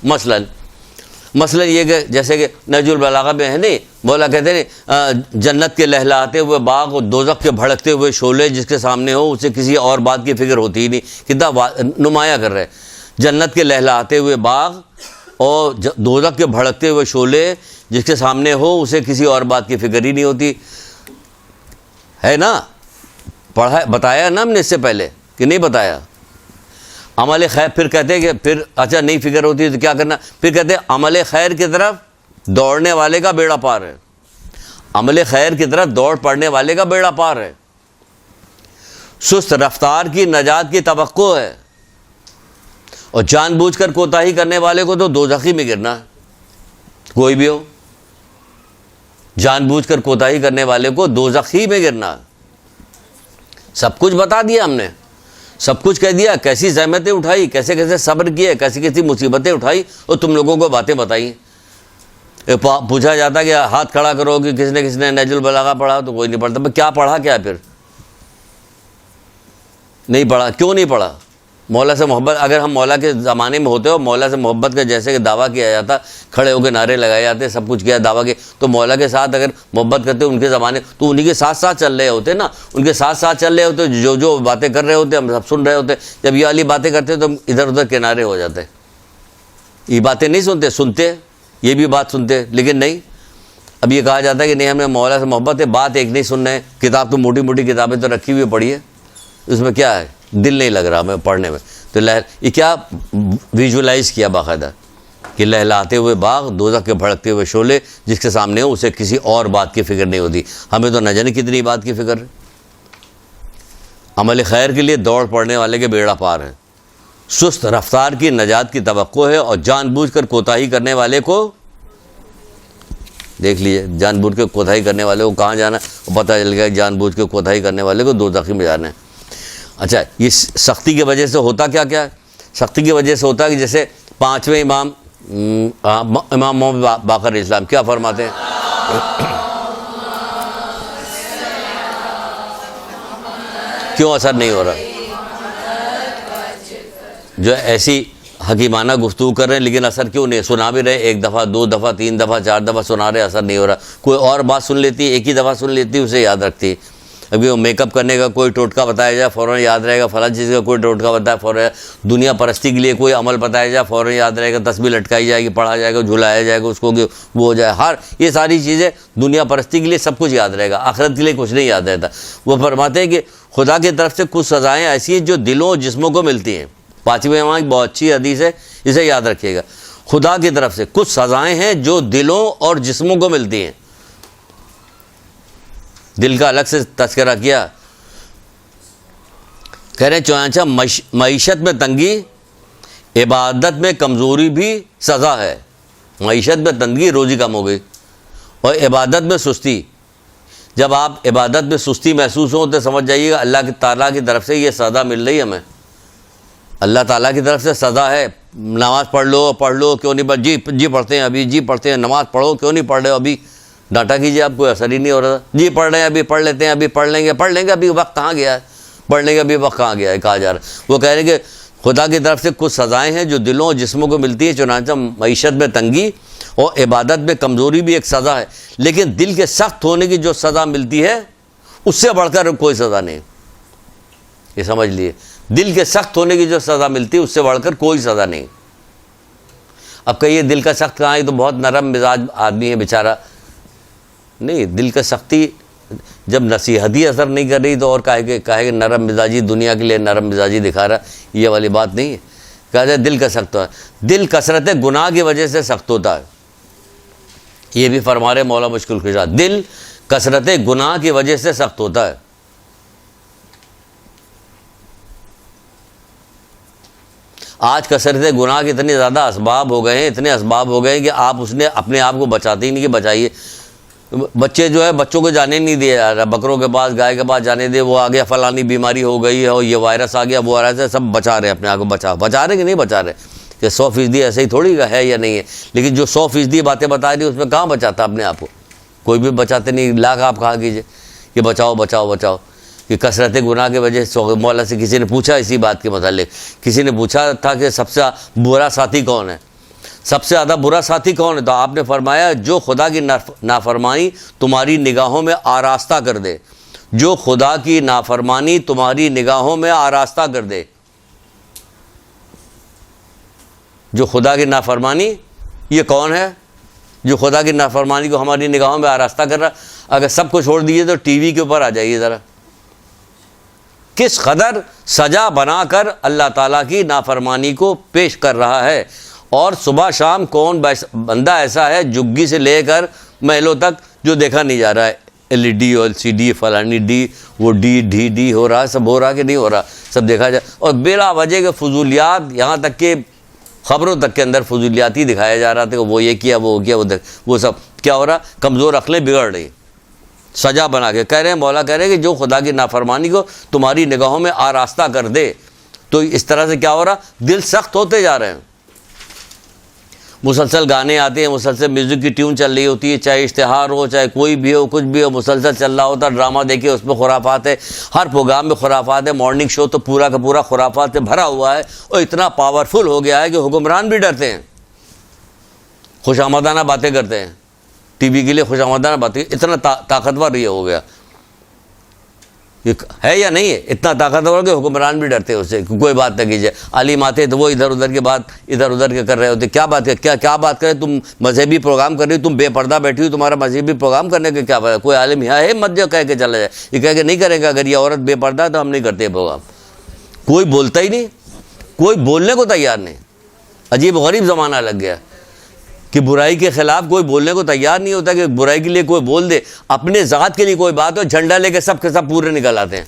مثلا یہ کہ جیسے کہ نہج البلاغہ میں ہے نہیں، مولا کہتے ہیں جنت کے لہلاتے ہوئے باغ اور دوزخ کے بھڑکتے ہوئے شعلے جس کے سامنے ہو اسے کسی اور بات کی فکر ہوتی ہی نہیں. کتنا نمایاں کر رہے ہیں. جنت کے لہلاتے ہوئے باغ اور دوزخ کے بھڑکتے ہوئے شعلے جس کے سامنے ہو اسے کسی اور بات کی فکر ہی نہیں ہوتی. ہے نا؟ پڑھا بتایا نا ہم نے اس سے پہلے کہ نہیں بتایا؟ عمل خیر، پھر کہتے ہیں کہ پھر اچھا نہیں فکر ہوتی تو کیا کرنا؟ پھر کہتے ہیں عمل خیر کی طرف دوڑنے والے کا بیڑا پار ہے. عمل خیر کی طرف دوڑ پڑنے والے کا بیڑا پار ہے. سست رفتار کی نجات کی توقع ہے، اور جان بوجھ کر کوتاہی کرنے والے کو تو دوزخی میں گرنا ہے. کوئی بھی ہو، جان بوجھ کر کوتاہی کرنے والے کو دوزخی میں گرنا. سب کچھ بتا دیا ہم نے، سب کچھ کہہ دیا، کیسی زحمتیں اٹھائی، کیسے کیسے صبر کیے، کیسی کیسی مصیبتیں اٹھائی، اور تم لوگوں کو باتیں بتائی. پوچھا جاتا کہ ہاتھ کھڑا کرو کہ کس نے نہج البلاغہ پڑھا، تو کوئی نہیں پڑھتا. کیا پڑھا؟ کیا پھر نہیں پڑھا؟ کیوں نہیں پڑھا؟ مولا سے محبت، اگر ہم مولا کے زمانے میں ہوتے ہو، مولا سے محبت کا جیسے کہ دعویٰ کیا جاتا، کھڑے ہو کے نعرے لگائے جاتے، سب کچھ کیا دعویٰ کے، تو مولا کے ساتھ اگر محبت کرتے ان کے زمانے تو انہی کے ساتھ ساتھ چل رہے ہوتے نا. ان کے ساتھ ساتھ چل رہے ہوتے، جو باتیں کر رہے ہوتے ہم سب سن رہے ہوتے. جب یہ والی باتیں کرتے تو ہم ادھر ادھر کنارے ہو جاتے. یہ باتیں نہیں سنتے یہ بھی بات سنتے، لیکن نہیں. اب یہ کہا جاتا ہے کہ نہیں ہمیں مولا سے محبت ہے، بات ایک نہیں سننا ہے. کتاب تو موٹی موٹی کتابیں تو رکھی ہوئی پڑھی ہے، اس میں کیا ہے؟ دل نہیں لگ رہا ہمیں پڑھنے میں. تو یہ کیا ویژولائز کیا باقاعدہ کہ لہلاتے ہوئے باغ، دوزخ کے بھڑکتے ہوئے شعلے جس کے سامنے ہو اسے کسی اور بات کی فکر نہیں ہوتی. ہمیں تو نہ جانے کتنی بات کی فکر ہے. عمل خیر کے لیے دوڑ پڑنے والے کے بیڑا پار ہے. سست رفتار کی نجات کی توقع ہے، اور جان بوجھ کر کوتاہی کرنے والے کو دیکھ لیجئے، جان بوجھ کے کوتاہی کرنے والے کو کہاں جانا ہے؟ پتہ چل گیا جان بوجھ کے کوتاہی کرنے والے کو دوزخی میں جانا ہے. اچھا، یہ سختی کی وجہ سے ہوتا کیا کیا ہے؟ سختی کی وجہ سے ہوتا ہے کہ جیسے پانچویں امام محمد باقر اسلام کیا فرماتے ہیں؟ کیوں اثر نہیں ہو رہا؟ جو ایسی حکیمانہ گفتگو کر رہے ہیں لیکن اثر کیوں نہیں؟ سنا بھی رہے، ایک دفعہ، دو دفعہ، تین دفعہ، چار دفعہ سنا رہے، اثر نہیں ہو رہا. کوئی اور بات سن لیتی ہے، ایک ہی دفعہ سن لیتی ہے، اسے یاد رکھتی ہے. ابھی وہ میک اپ کرنے کا کوئی ٹوٹکا بتایا جائے فوراً یاد رہے گا، فلاں چیز کا کوئی ٹوٹکا بتایا فوراً، دنیا پرستی کے لیے کوئی عمل بتایا جائے فوراً یاد رہے گا، تسبیح لٹکائی جائے گی، پڑھا جائے گا، جھلایا جائے گا اس کو کہ وہ ہو جائے. یہ ساری چیزیں دنیا پرستی کے لیے سب کچھ یاد رہے گا، آخرت کے لیے کچھ نہیں یاد رہتا. وہ فرماتے ہیں کہ خدا کی طرف سے کچھ سزائیں ایسی ہیں جو دلوں اور جسموں کو ملتی ہیں. پانچویں امام کی بہت اچھی حدیث ہے، اسے یاد رکھیے گا. خدا کی طرف سے کچھ سزائیں ہیں جو دلوں اور جسموں کو ملتی ہیں. دل کا الگ سے تذکرہ کیا. کہہ رہے ہیں چنانچہ معیشت میں تنگی، عبادت میں کمزوری بھی سزا ہے. معیشت میں تنگی، روزی کم ہو گئی، اور عبادت میں سستی. جب آپ عبادت میں سستی محسوس ہو تو سمجھ جائیے گا اللہ تعالیٰ کی طرف سے یہ سزا مل رہی ہے ہمیں. اللہ تعالیٰ کی طرف سے سزا ہے. نماز پڑھ لو کیوں نہیں پڑھ؟ جی پڑھتے ہیں ابھی، جی پڑھتے ہیں. نماز پڑھو کیوں نہیں پڑھ رہے ہو ابھی؟ ڈانٹا کیجیے، آپ کو اثر ہی نہیں ہو رہا. جی پڑھ رہے ہیں ابھی، پڑھ لیتے ہیں ابھی، پڑھ لیں گے ابھی وقت کہاں گیا ہے؟ پڑھنے کا بھی وقت کہاں گیا ہے کہا جا رہا ہے. وہ کہہ رہے ہیں کہ خدا کی طرف سے کچھ سزائیں ہیں جو دلوں اور جسموں کو ملتی ہیں. چنانچہ معیشت میں تنگی اور عبادت میں کمزوری بھی ایک سزا ہے، لیکن دل کے سخت ہونے کی جو سزا ملتی ہے اس سے بڑھ کر کوئی سزا نہیں. یہ سمجھ لیے، دل کے سخت ہونے کی جو سزا ملتی ہے اس سے بڑھ کر کوئی سزا نہیں. اب کہیے دل کا سخت کہاں ہے؟ تو بہت نرم مزاج آدمی ہے بیچارہ. نہیں، دل کا سختی جب نصیحت ہی اثر نہیں کر رہی تو اور کہے کہ نرم مزاجی دنیا کے لیے نرم مزاجی دکھا رہا، یہ والی بات نہیں ہے. کہا جائے دل کا سخت ہے. دل کثرت گناہ کی وجہ سے سخت ہوتا ہے. یہ بھی فرما رہے مولا مشکل کشا، دل کثرت گناہ کی وجہ سے سخت ہوتا ہے. آج کثرت گناہ کے اتنے زیادہ اسباب ہو گئے ہیں، اتنے اسباب ہو گئے ہیں کہ آپ اس نے اپنے آپ کو بچاتے ہی نہیں کہ بچائیے. بچے جو ہے بچوں کو جانے نہیں دیا جا رہا، بکروں کے پاس گائے کے پاس جانے دے، وہ آ گیا فلانی بیماری ہو گئی ہے اور یہ وائرس آ گیا وہ وائرس ہے، سب بچا رہے اپنے آپ کو. بچا رہے کہ نہیں بچا رہے؟ کہ 100% ایسے ہی تھوڑی ہے یا نہیں ہے، لیکن جو 100% باتیں بتا رہی اس میں کہاں بچاتا اپنے آپ کو؟ کوئی بھی بچاتے نہیں. لاکھ آپ کہا کیجیے کہ بچاؤ بچاؤ بچاؤ. کہ کثرت گناہ کی وجہ سے مولا سے کسی نے پوچھا اسی بات کے متعلق، کسی نے پوچھا تھا کہ سب سے برا ساتھی کون ہے، سب سے زیادہ برا ساتھی کون ہے؟ تو آپ نے فرمایا جو خدا کی نافرمانی تمہاری نگاہوں میں آراستہ کر دے، جو خدا کی نافرمانی تمہاری نگاہوں میں آراستہ کر دے. جو خدا کی نافرمانی، یہ کون ہے جو خدا کی نافرمانی کو ہماری نگاہوں میں آراستہ کر رہا؟ اگر سب کو چھوڑ دیجیے تو ٹی وی کے اوپر آ جائیے ذرا، کس قدر سجا بنا کر اللہ تعالیٰ کی نافرمانی کو پیش کر رہا ہے. اور صبح شام کون بندہ ایسا ہے جگی سے لے کر محلوں تک جو دیکھا نہیں جا رہا ہے؟ LED اور LCD فلانی ڈی، وہ ڈی ہو رہا ہے، سب ہو رہا کہ نہیں ہو رہا، سب دیکھا جائے. اور بلا وجہ کے فضولیات، یہاں تک کہ خبروں تک کے اندر فضولیات ہی دکھایا جا رہا تھا کہ وہ یہ کیا وہ کیا وہ سب کیا ہو رہا؟ کمزور عقلیں بگڑ رہی، سجا بنا کے کہہ رہے ہیں. مولا کہہ رہے ہیں کہ جو خدا کی نافرمانی کو تمہاری نگاہوں میں آراستہ کر دے. تو اس طرح سے کیا ہو رہا؟ دل سخت ہوتے جا رہے ہیں. مسلسل گانے آتے ہیں، مسلسل میوزک کی ٹیون چل رہی ہوتی ہے، چاہے اشتہار ہو چاہے کوئی بھی ہو کچھ بھی ہو، مسلسل چل رہا ہوتا ہے. ڈرامہ دیکھیے اس میں خرافات ہے، ہر پروگرام میں خرافات ہے. مارننگ شو تو پورا کا پورا خرافات سے بھرا ہوا ہے، اور اتنا پاورفل ہو گیا ہے کہ حکمران بھی ڈرتے ہیں، خوش آمدانہ باتیں کرتے ہیں. ٹی وی کے لیے خوش آمدانہ باتیں، اتنا طاقتور یہ ہو گیا. یہ ہے یا نہیں ہے؟ اتنا طاقتور کہ حکمران بھی ڈرتے ہیں اس سے، کوئی بات نہ کیجیے. عالم آتے تو وہ ادھر ادھر کے بات ادھر ادھر کے کر رہے ہوتے. کیا بات ہے؟ کیا بات کرے؟ تم مذہبی پروگرام کر رہی ہو، تم بے پردہ بیٹھی ہو، تمہارا مذہبی پروگرام کرنے کا کیا بات ہے؟ کوئی عالم یہاں ہے مت جو کہہ کے چلا جائے، یہ کہہ کے نہیں کرے گا اگر یہ عورت بے پردہ ہے تو ہم نہیں کرتے پروگرام. کوئی بولتا ہی نہیں، کوئی بولنے کو تیار نہیں. عجیب غریب زمانہ لگ گیا کہ برائی کے خلاف کوئی بولنے کو تیار نہیں ہوتا، کہ برائی کے لیے کوئی بول دے. اپنے ذات کے لیے کوئی بات ہو، جھنڈا لے کے سب کے سب پورے نکل آتے ہیں.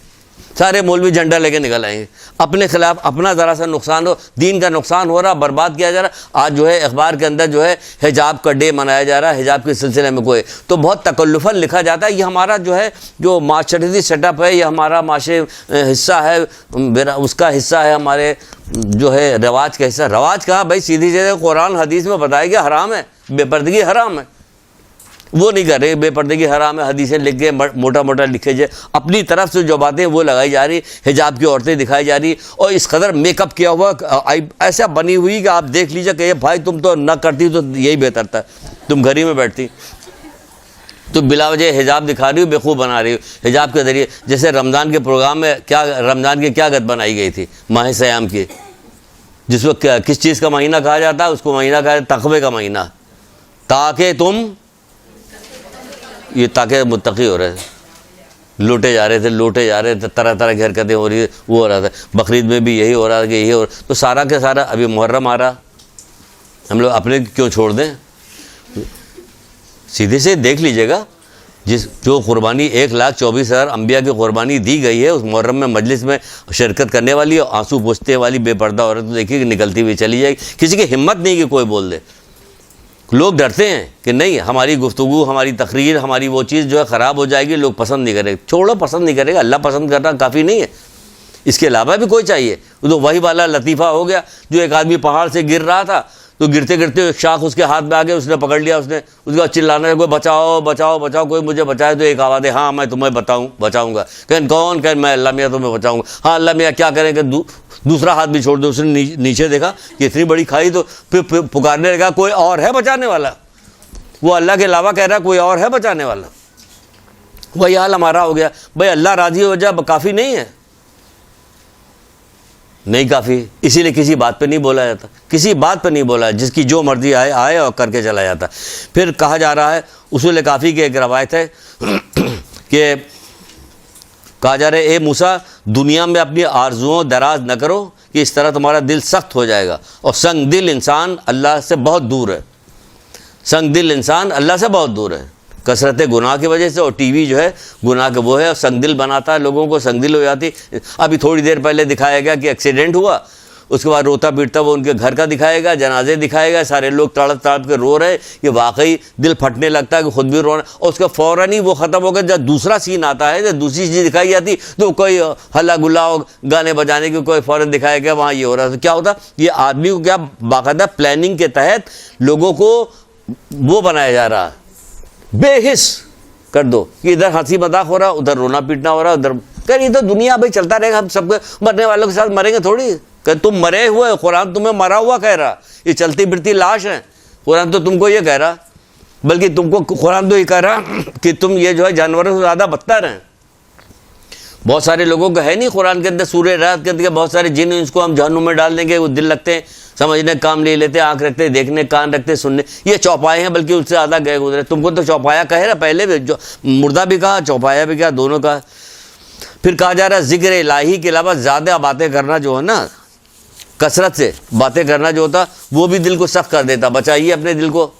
سارے مولوی جھنڈا لے کے نکل آئیں گے. اپنے خلاف اپنا ذرا سا نقصان ہو، دین کا نقصان ہو رہا، برباد کیا جا رہا. آج جو ہے اخبار کے اندر جو ہے حجاب کا ڈے منایا جا رہا ہے، حجاب کے سلسلے میں کوئی تو بہت تکلفاً لکھا جاتا ہے. یہ ہمارا جو ہے جو معاشرتی سیٹ اپ ہے، یہ ہمارا معاشرے حصہ ہے، اس کا حصہ ہے، ہمارے جو ہے رواج کا حصہ. رواج کہاں بھائی؟ سیدھی جگہ قرآن حدیث میں بتایا گیا حرام ہے، بے پردگی حرام ہے. وہ نہیں کر رہے، بے پردگی حرام ہے، حدیثیں لکھ کے موٹا موٹا لکھے جائے. اپنی طرف سے جو باتیں وہ لگائی جا رہی، حجاب کی عورتیں دکھائی جا رہی، اور اس قدر میک اپ کیا ہوا ایسا بنی ہوئی کہ آپ دیکھ لیجیے کہ بھائی تم تو نہ کرتی تو یہی بہتر تھا، تم گھر ہی میں بیٹھتی. تو بلا وجہ حجاب دکھا رہی ہو، بےخوب بنا رہی ہو حجاب کے ذریعے. جیسے رمضان کے پروگرام میں کیا رمضان کی کیا گت بنائی گئی تھی؟ ماہ سیام کی، جس کو کس چیز کا مہینہ کہا جاتا ہے؟ اس کو مہینہ کہا جاتا ہے تقوی کا مہینہ، تاکہ تم یہ تاکہ متقی ہو رہے تھے، لوٹے جا رہے تھے، طرح طرح کی حرکتیں ہو رہی، وہ ہو رہا تھا. بقرعید میں بھی یہی ہو رہا تھا کہ یہی ہو رہا. تو سارا کے سارا ابھی محرم آ رہا، ہم لوگ اپنے کیوں چھوڑ دیں؟ سیدھے سے دیکھ لیجئے گا، جو قربانی 1,24,000 انبیاء کی قربانی دی گئی ہے، اس محرم میں مجلس میں شرکت کرنے والی آنسو پوچھتے والی بے پردہ عورت دیکھیے کہ نکلتی ہوئی چلی جائے گی. کسی کی ہمت نہیں کہ کوئی بول دے. لوگ ڈرتے ہیں کہ نہیں ہماری گفتگو، ہماری تقریر، ہماری وہ چیز جو ہے خراب ہو جائے گی، لوگ پسند نہیں کریں گے. چھوڑو، پسند نہیں کرے گا، اللہ پسند کرنا کافی نہیں ہے، اس کے علاوہ بھی کوئی چاہیے. تو وہی والا لطیفہ ہو گیا، جو ایک آدمی پہاڑ سے گر رہا تھا تو گرتے گرتے ایک شاخ اس کے ہاتھ میں آ گیا، اس نے پکڑ لیا، اس نے اس کا چلانا ہے کوئی بچاؤ بچاؤ بچاؤ، کوئی مجھے بچائے. تو ایک آواز ہے ہاں میں تمہیں بچاؤں گا. کہیں کون؟ کہ میں اللہ میاں تمہیں بچاؤں گا. ہاں اللہ میاں کیا کریں کہ دوسرا ہاتھ بھی چھوڑ دو. اس نے نیچے دیکھا کہ اتنی بڑی کھائی، تو پھر پکارنے لگا کوئی اور ہے بچانے والا. وہ اللہ کے علاوہ کہہ رہا کوئی اور ہے بچانے والا. وہی حال ہمارا ہو گیا. بھائی اللہ راضی ہو جائے کافی نہیں ہے، نہیں کافی. اسی لیے کسی بات پہ نہیں بولا جاتا، کسی بات پہ نہیں بولا، جس کی جو مرضی آئے اور کر کے چلا جاتا. پھر کہا جا رہا ہے اصول کافی کی ایک روایت ہے کہ کہا جا رہا ہے اے موسیٰ دنیا میں اپنی آرزوؤں دراز نہ کرو کہ اس طرح تمہارا دل سخت ہو جائے گا. اور سنگ دل انسان اللہ سے بہت دور ہے، سنگ دل انسان اللہ سے بہت دور ہے کثرت گناہ کی وجہ سے. اور ٹی وی جو ہے گناہ کا وہ ہے، سنگ دل بناتا ہے لوگوں کو، سنگ دل ہو جاتی. ابھی تھوڑی دیر پہلے دکھایا گیا کہ ایکسیڈنٹ ہوا، اس کے بعد روتا پیٹتا وہ ان کے گھر کا دکھائے گا، جنازے دکھائے گا، سارے لوگ تڑپ تڑپ کے رو رہے، یہ واقعی دل پھٹنے لگتا ہے کہ خود بھی رونا، اور اس کا فوراً ہی وہ ختم ہو گیا۔ جب دوسرا سین آتا ہے، جب دوسری چیز دکھائی جاتی تو کوئی ہلا گلا گانے بجانے کی کوئی فوراً دکھایا گیا وہاں یہ ہو رہا تھا۔ کیا ہوتا، یہ آدمی کو کیا باقاعدہ پلاننگ کے تحت لوگوں کو وہ بنایا جا رہا ہے، بے حس کر دو کہ ادھر ہنسی مذاق ہو رہا، ادھر رونا پیٹنا ہو رہا، ادھر کہ یہ تو دنیا بھائی چلتا رہے گا، ہم سب مرنے والوں کے ساتھ مریں گے تھوڑی، کہ تم مرے ہوئے، قرآن تمہیں مرا ہوا کہہ رہا، یہ چلتی پھرتی لاش ہے، قرآن تو تم کو یہ کہہ رہا، بلکہ تم کو قرآن تو یہ کہہ رہا کہ تم یہ جو ہے جانوروں سے زیادہ بدتر ہیں۔ بہت سارے لوگوں کو ہے نہیں قرآن کے اندر، سورہ رات کے اندر بہت سارے جن اس کو ہم جہنم میں ڈال دیں گے، وہ دل رکھتے ہیں، سمجھنے کام لے لیتے، آنکھ رکھتے دیکھنے، کان رکھتے سننے، یہ چوپائے ہیں، بلکہ اس سے زیادہ گئے گزرے۔ تم کو تو چوپایا کہے رہا، پہلے بھی جو مردہ بھی کہا، چوپایا بھی کہا، دونوں کہا۔ پھر کہا جا رہا ہے ذکر الہی کے علاوہ زیادہ باتیں کرنا جو ہے نا، کثرت سے باتیں کرنا جو ہوتا وہ بھی دل کو سخت کر دیتا۔ بچائیے اپنے دل کو،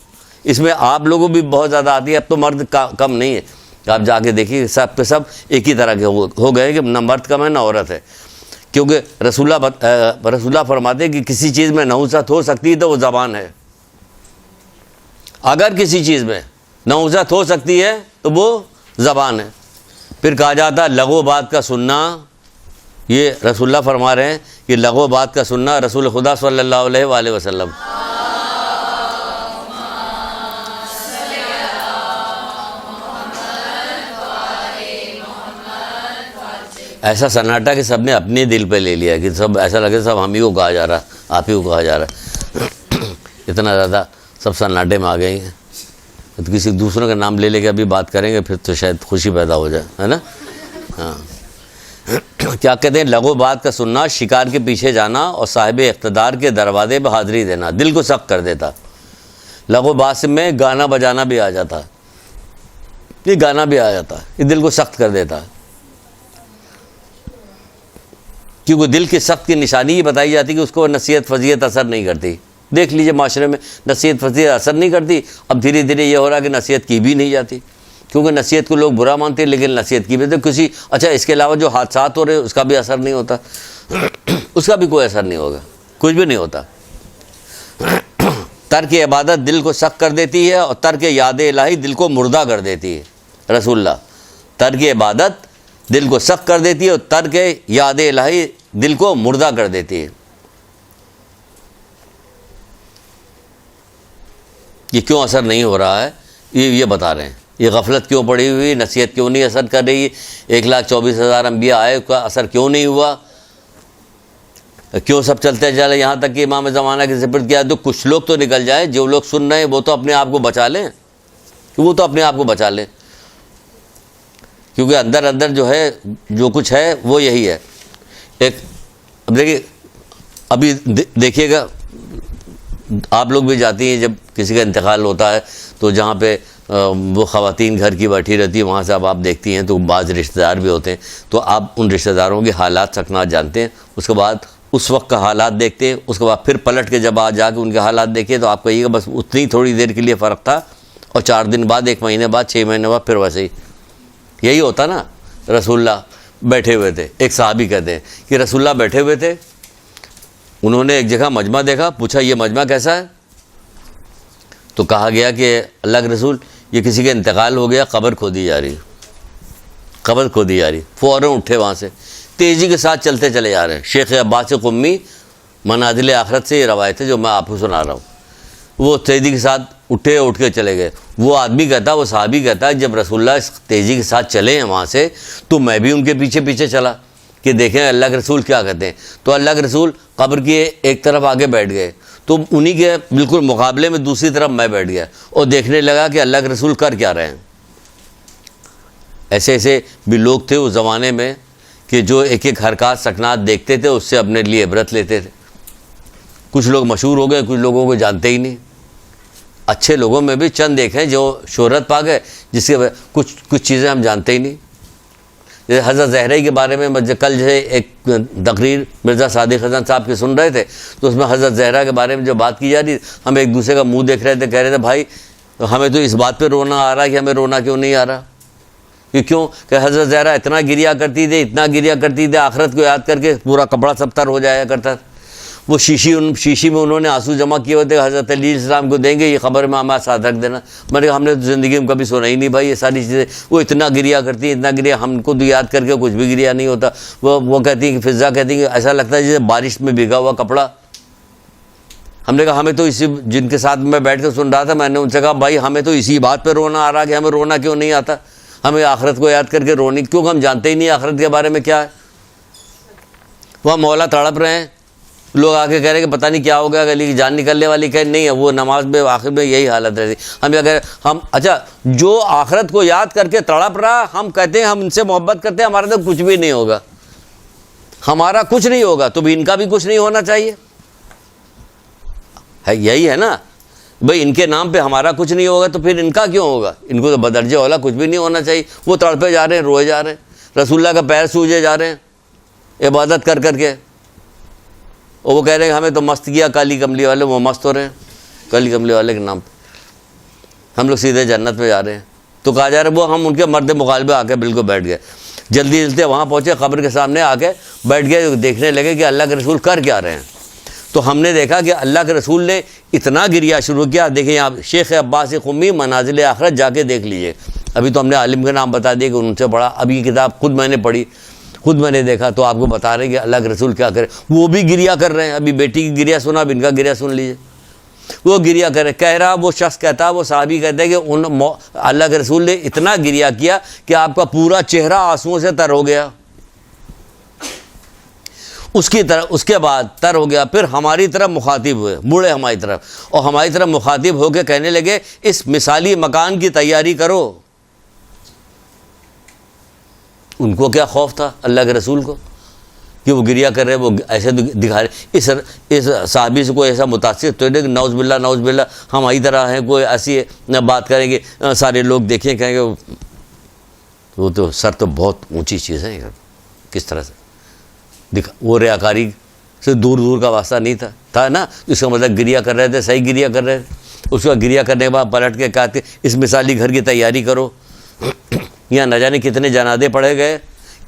اس میں آپ لوگوں بھی بہت زیادہ آتی ہے، اب تو مرد کم نہیں ہے، آپ جا کے دیکھیے سب پہ سب ایک ہی طرح کے ہو گئے کہ نہ مرد کم ہے نہ عورت ہے، کیونکہ رسول اللہ فرماتے ہیں کہ کسی چیز میں نحوست ہو سکتی ہے تو وہ زبان ہے۔ اگر کسی چیز میں نحوست ہو سکتی ہے تو وہ زبان ہے۔ پھر کہا جاتا ہے لغو بات کا سننا، یہ رسول اللہ فرما رہے ہیں کہ لغو بات کا سننا، رسول خدا صلی اللہ علیہ وآلہ وسلم ایسا سناٹا کہ سب نے اپنے دل پہ لے لیا، کہ سب ایسا لگے سب ہم ہی کو کہا جا رہا، آپ ہی کو کہا جا رہا، اتنا زیادہ سب سناٹے میں آ گئے ہیں۔ تو کسی دوسروں کا نام لے لے کے ابھی بات کریں گے پھر تو شاید خوشی پیدا ہو جائے، ہے نا۔ ہاں، کیا کہتے ہیں، لغو بات کا سننا، شکار کے پیچھے جانا اور صاحب اقتدار کے دروازے پہ حاضری دینا دل کو سخت کر دیتا۔ لغو بات میں گانا بجانا بھی آ جاتا، یہ گانا بھی آ جاتا، یہ دل کو سخت کر دیتا، کیونکہ دل کی سخت کی نشانی یہ بتائی جاتی کہ اس کو نصیحت فضیلت اثر نہیں کرتی۔ دیکھ لیجئے معاشرے میں نصیحت فضیلت اثر نہیں کرتی، اب دھیرے دھیرے یہ ہو رہا کہ نصیحت کی بھی نہیں جاتی، کیونکہ نصیحت کو لوگ برا مانتے ہیں، لیکن نصیحت کی بھی تو کسی اچھا اس کے علاوہ جو حادثات ہو رہے ہیں اس کا بھی اثر نہیں ہوتا، اس کا بھی کوئی اثر نہیں ہوگا، کچھ بھی نہیں ہوتا۔ ترک عبادت دل کو سخت کر دیتی ہے اور ترک یاد الہی دل کو مردہ کر دیتی ہے۔ رسول اللہ، ترک عبادت دل کو سخت کر دیتی ہے اور ترک یاد الہی دل کو مردہ کر دیتی ہے۔ یہ کیوں اثر نہیں ہو رہا ہے، یہ بتا رہے ہیں، یہ غفلت کیوں پڑی ہوئی، نصیحت کیوں نہیں اثر کر رہی، 1,24,000 انبیاء آئے، کا اثر کیوں نہیں ہوا، کیوں سب چلتے چلے یہاں تک کہ امام زمانہ کی سپرد کیا۔ تو کچھ لوگ تو نکل جائیں، جو لوگ سن رہے ہیں وہ تو اپنے آپ کو بچا لیں، وہ تو اپنے آپ کو بچا لیں، کیونکہ اندر اندر جو ہے جو کچھ ہے وہ یہی ہے۔ ایک اب دیکھیے، ابھی دیکھیے گا آپ لوگ بھی جاتی ہیں، جب کسی کا انتقال ہوتا ہے تو جہاں پہ وہ خواتین گھر کی بیٹھی رہتی ہیں، وہاں سے اب آپ دیکھتی ہیں تو بعض رشتہ دار بھی ہوتے ہیں، تو آپ ان رشتہ داروں کے حالات سکنات جانتے ہیں، اس کے بعد اس وقت کا حالات دیکھتے ہیں، اس کے بعد پھر پلٹ کے جب جا کے ان کے حالات دیکھیں تو آپ کہیے گا بس اتنی تھوڑی دیر کے لیے فرق تھا، اور 4 دن بعد، 1 مہینے بعد، 6 مہینے بعد پھر ویسے ہی یہی ہوتا نا۔ رسول اللہ بیٹھے ہوئے تھے، ایک صحابی کہتے ہیں کہ رسول اللہ بیٹھے ہوئے تھے، انہوں نے ایک جگہ مجمع دیکھا، پوچھا یہ مجمع کیسا ہے، تو کہا گیا کہ اللہ کے رسول یہ کسی کا انتقال ہو گیا، قبر کھودی جا رہی، قبر کھودی جا رہی۔ فوراً اٹھے وہاں سے، تیزی کے ساتھ چلتے چلے جا رہے ہیں۔ شیخ عباس قمی منازل آخرت سے یہ روایت ہے جو میں آپ کو سنا رہا ہوں، وہ تیزی کے ساتھ اٹھے، اٹھ کے چلے گئے۔ وہ آدمی کہتا، وہ صحابی کہتا ہے جب رسول اللہ اس تیزی کے ساتھ چلے ہیں وہاں سے تو میں بھی ان کے پیچھے پیچھے چلا کہ دیکھیں اللہ کے رسول کیا کہتے ہیں۔ تو اللہ کے رسول قبر کی ایک طرف آگے بیٹھ گئے، تو انہی کے بالکل مقابلے میں دوسری طرف میں بیٹھ گیا اور دیکھنے لگا کہ اللہ کے رسول کر کیا رہے ہیں۔ ایسے ایسے بھی لوگ تھے اس زمانے میں کہ جو ایک ایک حرکات سکنات دیکھتے تھے، اس سے اپنے لیے عبرت لیتے تھے۔ کچھ لوگ مشہور ہو گئے، کچھ لوگوں کو جانتے ہی نہیں۔ اچھے لوگوں میں بھی چند ایک ہیں جو شہرت پا گئے، جس کے کچھ چیزیں ہم جانتے ہی نہیں۔ جیسے حضرت زہرا کے بارے میں کل جو ہے ایک تقریر مرزا صادق حسن صاحب کی سن رہے تھے، تو اس میں حضرت زہرا کے بارے میں جو بات کی جا رہی، ہم ایک دوسرے کا منہ دیکھ رہے تھے، کہہ رہے تھے بھائی ہمیں تو اس بات پہ رونا آ رہا ہے کہ ہمیں رونا کیوں نہیں آ رہا، کہ کیوں کہ حضرت زہرا اتنا گریا کرتی تھی، اتنا گریا کرتی تھی، آخرت کو یاد کر کے پورا کپڑا سب تر ہو جایا کرتا تھا۔ وہ شیشی میں انہوں نے آنسو جمع کیے ہوتے حضرت علی علیہ السلام کو دیں گے، یہ خبر میں ہمارے ساتھ رکھ دینا. میں نے کہا ہم نے تو زندگی میں کبھی سنا ہی نہیں بھائی یہ ساری چیزیں. وہ اتنا گریا کرتی ہیں، اتنا گریا، ہم کو تو یاد کر کے کچھ بھی گریا نہیں ہوتا. وہ کہتی ہیں کہ فضا کہتی ہیں کہ ایسا لگتا ہے جیسے بارش میں بھیگا ہوا کپڑا. ہم نے کہا ہمیں تو اسی، جن کے ساتھ میں بیٹھ کے سن رہا تھا، میں نے ان سے کہا بھائی ہمیں تو اسی بات پہ رونا آ رہا کہ ہمیں رونا کیوں نہیں آتا، ہمیں آخرت کو یاد کر کے رونی کیوں، ہم جانتے ہی نہیں آخرت کے بارے میں کیا ہے. وہاں مولا تڑپ رہے ہیں، لوگ آ کے کہہ رہے ہیں کہ پتہ نہیں کیا ہو گیا، گلی کی جان نکلنے والی. کہ نہیں ہے، وہ نماز میں آخر میں یہی حالت رہتی. ہم کیا کہہ رہے ہیں، ہم اچھا جو آخرت کو یاد کر کے تڑپ رہا، ہم کہتے ہیں ہم ان سے محبت کرتے ہیں، ہمارا تو کچھ بھی نہیں ہوگا، ہمارا کچھ نہیں ہوگا، تو بھی ان کا بھی کچھ نہیں ہونا چاہیے. ہے یہی ہے نا بھائی، ان کے نام پہ ہمارا کچھ نہیں ہوگا تو پھر ان کا کیوں ہوگا؟ ان کو تو بدرجہ اولا کچھ بھی نہیں ہونا چاہیے. وہ تڑپے جا رہے ہیں، روئے جا رہے ہیں، رسول اللہ کا پیر سوجے جا رہے ہیں عبادت کر کر کے. اور وہ کہہ رہے ہیں ہمیں تو مست کیا کالی کملی والے، وہ مست ہو رہے ہیں کالی کملی والے کے نام پہ، ہم لوگ سیدھے جنت پہ جا رہے ہیں. تو کہا جا رہا ہے وہ ہم ان کے مرد مغالبے آ کے بالکل بیٹھ گئے، جلدی جلدی وہاں پہنچے، قبر کے سامنے آ کے بیٹھ گئے، دیکھنے لگے کہ اللہ کے رسول کر کیا رہے ہیں. تو ہم نے دیکھا کہ اللہ کے رسول نے اتنا گریا شروع کیا. دیکھیں یہاں شیخ عباس قمی منازل آخرت جا کے دیکھ لیجئے. ابھی تو ہم نے عالم کے نام بتا دیے کہ ان سے پڑھا، اب یہ کتاب خود میں نے پڑھی، خود میں نے دیکھا، تو آپ کو بتا رہے کہ اللہ کے رسول کیا کرے. وہ بھی گریا کر رہے ہیں. ابھی بیٹی کی گریا سنا، اب ان کا گریا سن لیجئے. وہ گریا کرے، کہہ رہا وہ شخص کہتا، وہ صحابی کہتے ہیں کہ اللہ کے رسول نے اتنا گریا کیا کہ آپ کا پورا چہرہ آنسوؤں سے تر ہو گیا. اس کے بعد تر ہو گیا، پھر ہماری طرف مخاطب ہوئے، مڑے ہماری طرف، اور ہماری طرف مخاطب ہو کے کہنے لگے اس مثالی مکان کی تیاری کرو. ان کو کیا خوف تھا اللہ کے رسول کو کہ وہ گریا کر رہے، وہ ایسے دکھا رہے. اس صحابی سے کوئی ایسا متاثر تو نہیں کہ نعوذ باللہ نعوذ باللہ ہماری طرح ہیں، کوئی ایسی بات کریں گے سارے لوگ دیکھیں کہیں گے وہ تو سر تو بہت اونچی چیز ہے. کس طرح سے وہ ریاکاری سے دور دور کا واسطہ نہیں تھا نا. اس کا مطلب گریا کر رہے تھے، صحیح گریا کر رہے تھے. اس کا گریا کرنے کے بعد پلٹ کے کہتے اس مثالی گھر کی تیاری کرو. یہاں نہ جانے کتنے جنازے پڑھے گئے،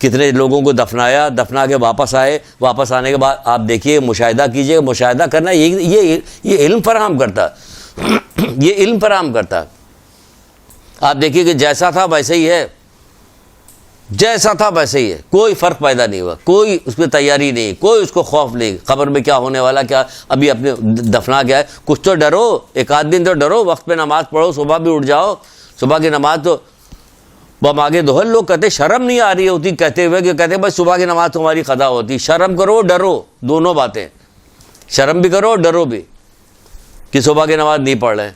کتنے لوگوں کو دفنا کے واپس آئے. واپس آنے کے بعد آپ دیکھیے، مشاہدہ کیجیے. مشاہدہ کرنا یہ علم فراہم کرتا، یہ علم فراہم کرتا. آپ دیکھیے کہ جیسا تھا ویسے ہی ہے، جیسا تھا ویسے ہی ہے، کوئی فرق پیدا نہیں ہوا، کوئی اس پہ تیاری نہیں، کوئی اس کو خوف نہیں. قبر میں کیا ہونے والا، کیا ابھی اپنے دفنا گیا ہے، کچھ تو ڈرو، ایک آدھ دن تو ڈرو، وقت پہ نماز پڑھو، صبح بھی اٹھ جاؤ. صبح کی نماز تو بم آگے دوہل لوگ کہتے شرم نہیں آ رہی ہوتی کہتے ہوئے کہ کہتے بھائی صبح کی نماز تمہاری قضا ہوتی. شرم کرو، ڈرو، دونوں باتیں، شرم بھی کرو، ڈرو بھی کہ صبح کی نماز نہیں پڑھ رہے.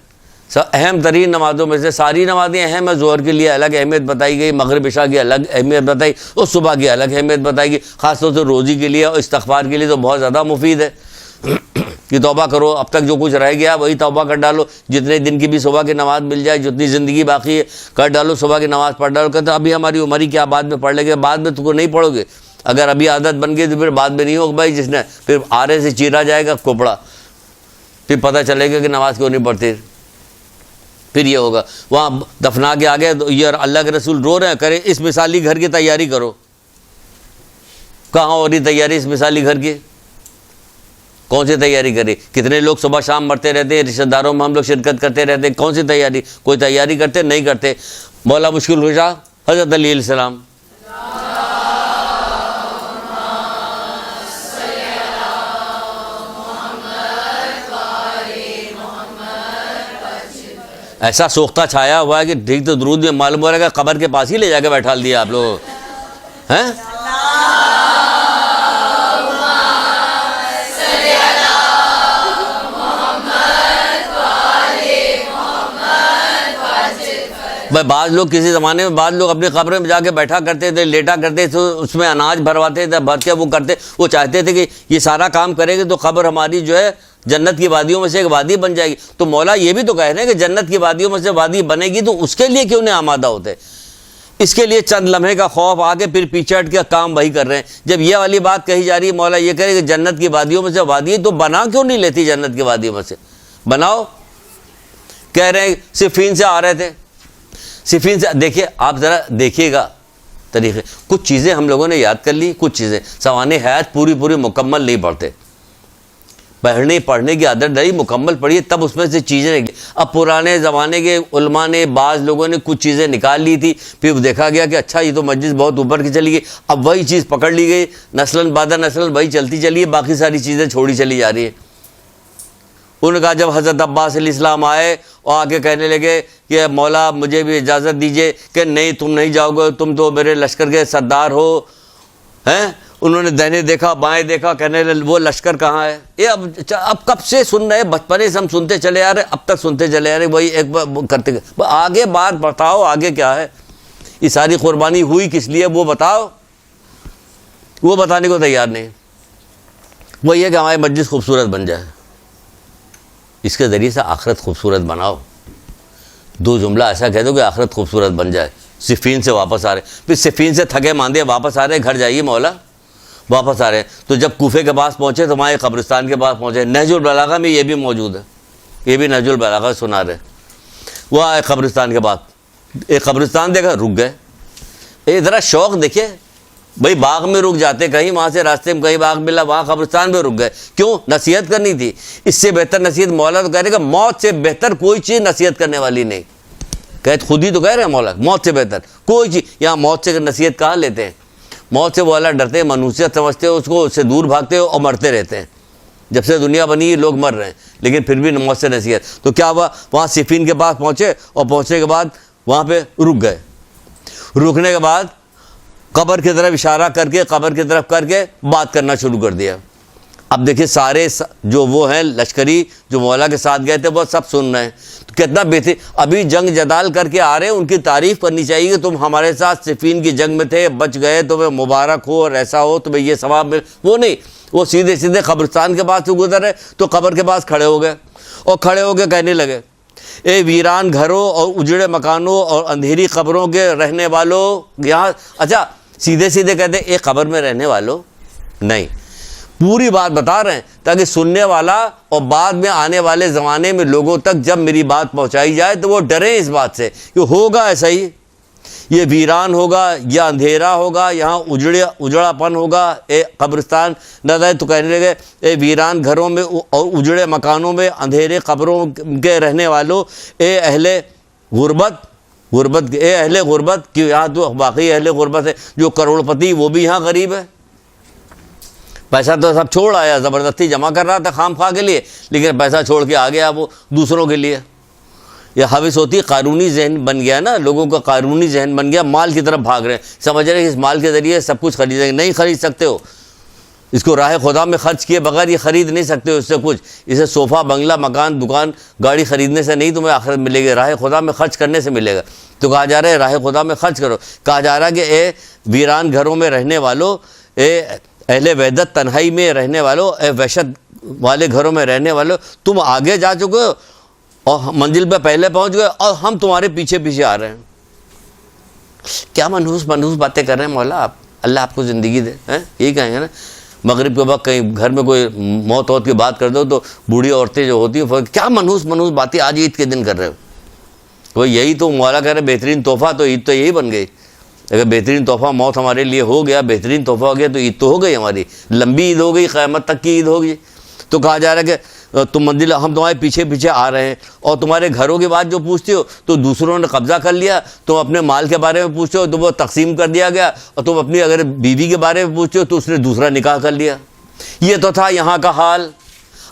اہم ترین نمازوں میں سے ساری نمازیں اہم ہے. ظہر کے لیے الگ اہمیت بتائی گئی، مغرب عشاء کی الگ اہمیت بتائی، اور صبح کی الگ اہمیت بتائی گئی. خاص طور سے روزی کے لیے اور استغفار کے لیے تو بہت زیادہ مفید ہے کہ توبہ کرو. اب تک جو کچھ رہ گیا وہی توبہ کر ڈالو. جتنے دن کی بھی صبح کی نماز مل جائے، جتنی زندگی باقی ہے کر ڈالو، صبح کی نماز پڑھ ڈالو. کہتے ابھی ہماری عمر ہی کیا، بعد میں پڑھ لیں گے. بعد میں تو کو نہیں پڑھو گے. اگر ابھی عادت بن گئی تو پھر بعد میں نہیں ہوگا بھائی. جس نے پھر آرے سے چیرا جائے گا کوپڑا، پھر پتہ چلے گا کہ نماز کیوں نہیں پڑھتی. پھر یہ ہوگا وہاں دفنا کے آگے یہ اللہ کے رسول رو رہے ہیں، کرے اس مثالی گھر کی تیاری کرو. کہاں ہو رہی تیاری اس مثالی گھر کی؟ کون سی تیاری کری؟ کتنے لوگ صبح شام مرتے رہتے ہیں، رشتہ داروں میں ہم لوگ شرکت کرتے رہتے ہیں. کون سی تیاری؟ کوئی تیاری کرتے نہیں کرتے. مولا مشکل کشا حضرت علی علیہ السلام، ایسا سوختہ چھایا ہوا ہے کہ ٹھیک تو درود میں معلوم ہو رہا ہے کہ قبر کے پاس ہی لے جا کے بیٹھا دیا آپ لوگ ہیں. بھائی بعض لوگ کسی زمانے میں بعض لوگ اپنی قبر میں جا کے بیٹھا کرتے تھے، لیٹا کرتے تھے، اس میں اناج بھرواتے تھے، بھر کے وہ کرتے. وہ چاہتے تھے کہ یہ سارا کام کریں گے تو قبر ہماری جو ہے جنت کی وادیوں میں سے ایک وادی بن جائے گی. تو مولا یہ بھی تو کہہ رہے ہیں کہ جنت کی وادیوں میں سے وادی بنے گی، تو اس کے لیے کیوں نہیں آمادہ ہوتے؟ اس کے لیے چند لمحے کا خوف آ کے پھر پیچھے ہٹ کے کام وہی کر رہے ہیں. جب یہ والی بات کہی جا رہی ہے، مولا یہ کہہ رہے کہ جنت کی وادیوں میں سے وادی ہے، تو بنا کیوں نہیں لیتی جنت کی وادیوں میں سے؟ بناؤ. کہہ رہے ہیں صفین سے آ رہے تھے، صفین سے. دیکھیے آپ ذرا دیکھیے گا طریقے. کچھ چیزیں ہم لوگوں نے یاد کر لی، کچھ چیزیں سوانح حیات پوری مکمل نہیں پڑھتے. پڑھنے کی عادت ڈلی، مکمل پڑھیے تب اس میں سے چیزیں نکلی۔ اب پرانے زمانے کے علماء نے، بعض لوگوں نے کچھ چیزیں نکال لی تھی، پھر دیکھا گیا کہ اچھا یہ تو مجلس بہت اوپر کی چلی گئی، اب وہی چیز پکڑ لی گئی، نسلاً بعد نسل وہی چلتی چلی ہے، باقی ساری چیزیں چھوڑی چلی جا رہی ہیں۔ انہوں نے کہا جب حضرت عباس علیہ السلام آئے اور آ کے کہنے لگے کہ مولا مجھے بھی اجازت دیجیے، کہ نہیں تم نہیں جاؤ گے، تم تو میرے لشکر کے سردار ہو ہیں۔ انہوں نے دہنے دیکھا بائیں دیکھا، کہنے لگے وہ لشکر کہاں ہے؟ یہ اب کب سے سن رہے، بچپنے سے ہم سنتے چلے آ رہے، اب تک سنتے چلے آ رہے، وہی ایک بار کرتے گئے۔ آگے بات بتاؤ، آگے کیا ہے؟ یہ ساری قربانی ہوئی کس لیے وہ بتاؤ، وہ بتانے کو تیار نہیں۔ وہ یہ کہ ہماری مجلس خوبصورت بن جائے، اس کے ذریعے سے آخرت خوبصورت بناؤ۔ دو جملہ ایسا کہہ دو کہ آخرت خوبصورت بن جائے۔ صفین سے واپس آ رہے، پھر صفین سے تھکے ماندے واپس آ رہے، گھر جائیے مولا، واپس آ رہے ہیں۔ تو جب کوفے کے پاس پہنچے تو وہاں ایک قبرستان کے پاس پہنچے، نہج البلاغہ میں یہ بھی موجود ہے، یہ بھی نہج البلاغہ سنا رہے۔ وہ آئے قبرستان کے پاس، ایک قبرستان دیکھا، رک گئے۔ ذرا شوق دیکھیے، بھائی باغ میں رک جاتے، کہیں وہاں سے راستے میں کہیں باغ ملا، وہاں قبرستان میں رک گئے، کیوں؟ نصیحت کرنی تھی۔ اس سے بہتر نصیحت، مولا تو کہہ رہے کہ موت سے بہتر کوئی چیز نصیحت کرنے والی نہیں، کہتے خود ہی تو کہہ رہے ہیں مولا، موت سے بہتر کوئی چیز۔ یہاں موت سے نصیحت کہاں لیتے ہیں؟ موت سے وہ اللہ ڈرتے ہیں، منوسیت سمجھتے ہیں اس کو، اس سے دور بھاگتے ہیں اور مرتے رہتے ہیں۔ جب سے دنیا بنی لوگ مر رہے ہیں، لیکن پھر بھی موت سے نصیحت۔ تو کیا ہوا؟ وہاں صفین کے پاس پہنچے اور پہنچنے کے بعد وہاں پہ رک گئے۔ رکنے کے بعد قبر کی طرف اشارہ کر کے، قبر کی طرف کر کے بات کرنا شروع کر دیا۔ اب دیکھیں سارے جو وہ ہیں لشکری جو مولا کے ساتھ گئے تھے وہ سب سن رہے ہیں، تو کتنا بہتر، ابھی جنگ جدال کر کے آ رہے ہیں، ان کی تعریف کرنی چاہیے کہ تم ہمارے ساتھ صفین کی جنگ میں تھے، بچ گئے، تمہیں مبارک ہو اور ایسا ہو، تمہیں یہ ثواب مل۔ وہ نہیں، وہ سیدھے سیدھے قبرستان کے پاس سے گزر رہے تو قبر کے پاس کھڑے ہو گئے، اور کھڑے ہو کے کہنے لگے، اے ویران گھروں اور اجڑے مکانوں اور اندھیری قبروں کے رہنے والوں، یہاں اچھا سیدھے سیدھے کہتے ہیں ایک قبر میں رہنے والوں نہیں، پوری بات بتا رہے ہیں تاکہ سننے والا اور بعد میں آنے والے زمانے میں لوگوں تک جب میری بات پہنچائی جائے تو وہ ڈریں اس بات سے کہ ہوگا ایسا ہی، یہ ویران ہوگا یا اندھیرا ہوگا، یہاں اجڑا پن ہوگا۔ اے قبرستان نہ تو کہنے لگے اے ویران گھروں میں اور اجڑے مکانوں میں اندھیرے قبروں کے رہنے والوں، اے اہل غربت، اے اہل غربت، کہ یہاں تو باقی اہل غربت ہے، جو کروڑ پتی وہ بھی یہاں غریب ہے، پیسہ تو سب چھوڑ آیا، زبردستی جمع کر رہا تھا خام خواہ کے لیے، لیکن پیسہ چھوڑ کے آ گیا وہ دوسروں کے لیے۔ یہ حوث ہوتی، قارونی ذہن بن گیا نا، لوگوں کا قارونی ذہن بن گیا، مال کی طرف بھاگ رہے ہیں، سمجھ رہے ہیں کہ اس مال کے ذریعے سب کچھ خریدیں گے، نہیں خرید سکتے ہو، اس کو راہ خدا میں خرچ کیے بغیر یہ خرید نہیں سکتے ہو اس سے کچھ، اسے صوفہ بنگلہ مکان دکان گاڑی خریدنے سے نہیں تمہیں آخرت ملے گی، راہ خدا میں خرچ کرنے سے ملے گا۔ تو کہا جا رہا ہے راہ خدا میں خرچ کرو، کہا جا رہا ہے کہ اے ویران گھروں میں رہنے والوں، اے اہل وحدت تنہائی میں رہنے والوں، اے وحشت والے گھروں میں رہنے والوں، تم آگے جا چکے ہو اور منزل پہ پہلے پہنچ گئے اور ہم تمہارے پیچھے پیچھے آ رہے ہیں۔ کیا منحوس باتیں کر رہے ہیں مولا آپ، اللہ آپ کو زندگی دے، یہی کہیں گے نا۔ مغرب کے وقت کہیں گھر میں کوئی موت کی بات کر دو تو بوڑھی عورتیں جو ہوتی ہیں کیا منحوس باتیں آج عید کے دن کر رہے ہو، وہ یہی تو مولا کہہ رہے بہترین تحفہ تو عید تو یہی بن گئی، اگر بہترین تحفہ موت ہمارے لیے ہو گیا، بہترین تحفہ ہو گیا تو عید تو ہو گئی، ہماری لمبی عید ہو گئی، قیامت تک کی عید ہوگی۔ تو کہا جا رہا ہے کہ تم منزل ہم تمہارے پیچھے پیچھے آ رہے ہیں، اور تمہارے گھروں کی بات جو پوچھتے ہو تو دوسروں نے قبضہ کر لیا، تم اپنے مال کے بارے میں پوچھتے ہو تو وہ تقسیم کر دیا گیا، اور تم اپنی اگر بیوی کے بارے میں پوچھتے ہو تو اس نے دوسرا نکاح کر لیا۔ یہ تو تھا یہاں کا حال،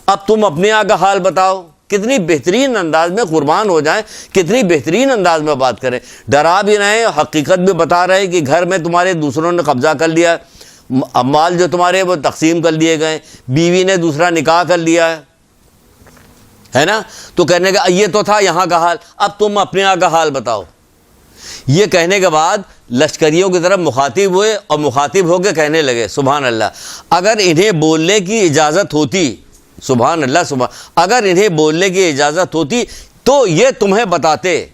اب تم اپنے یہاں کا حال بتاؤ، کتنی بہترین انداز میں قربان ہو جائیں، کتنی بہترین انداز میں بات کریں، ڈرا بھی رہے ہیں، حقیقت بھی بتا رہے ہیں کہ گھر میں تمہارے دوسروں نے قبضہ کر لیا، اموال جو تمہارے وہ تقسیم کر لیے گئے، بیوی نے دوسرا نکاح کر لیا ہے نا۔ تو کہنے کا یہ تو تھا یہاں کا حال، اب تم اپنے یہاں کا حال بتاؤ۔ یہ کہنے کے بعد لشکریوں کی طرف مخاطب ہوئے اور مخاطب ہو کے کہنے لگے سبحان اللہ، اگر انہیں بولنے کی اجازت ہوتی، سبحان اللہ سبحان، اگر انہیں بولنے کی اجازت ہوتی تو یہ تمہیں بتاتے،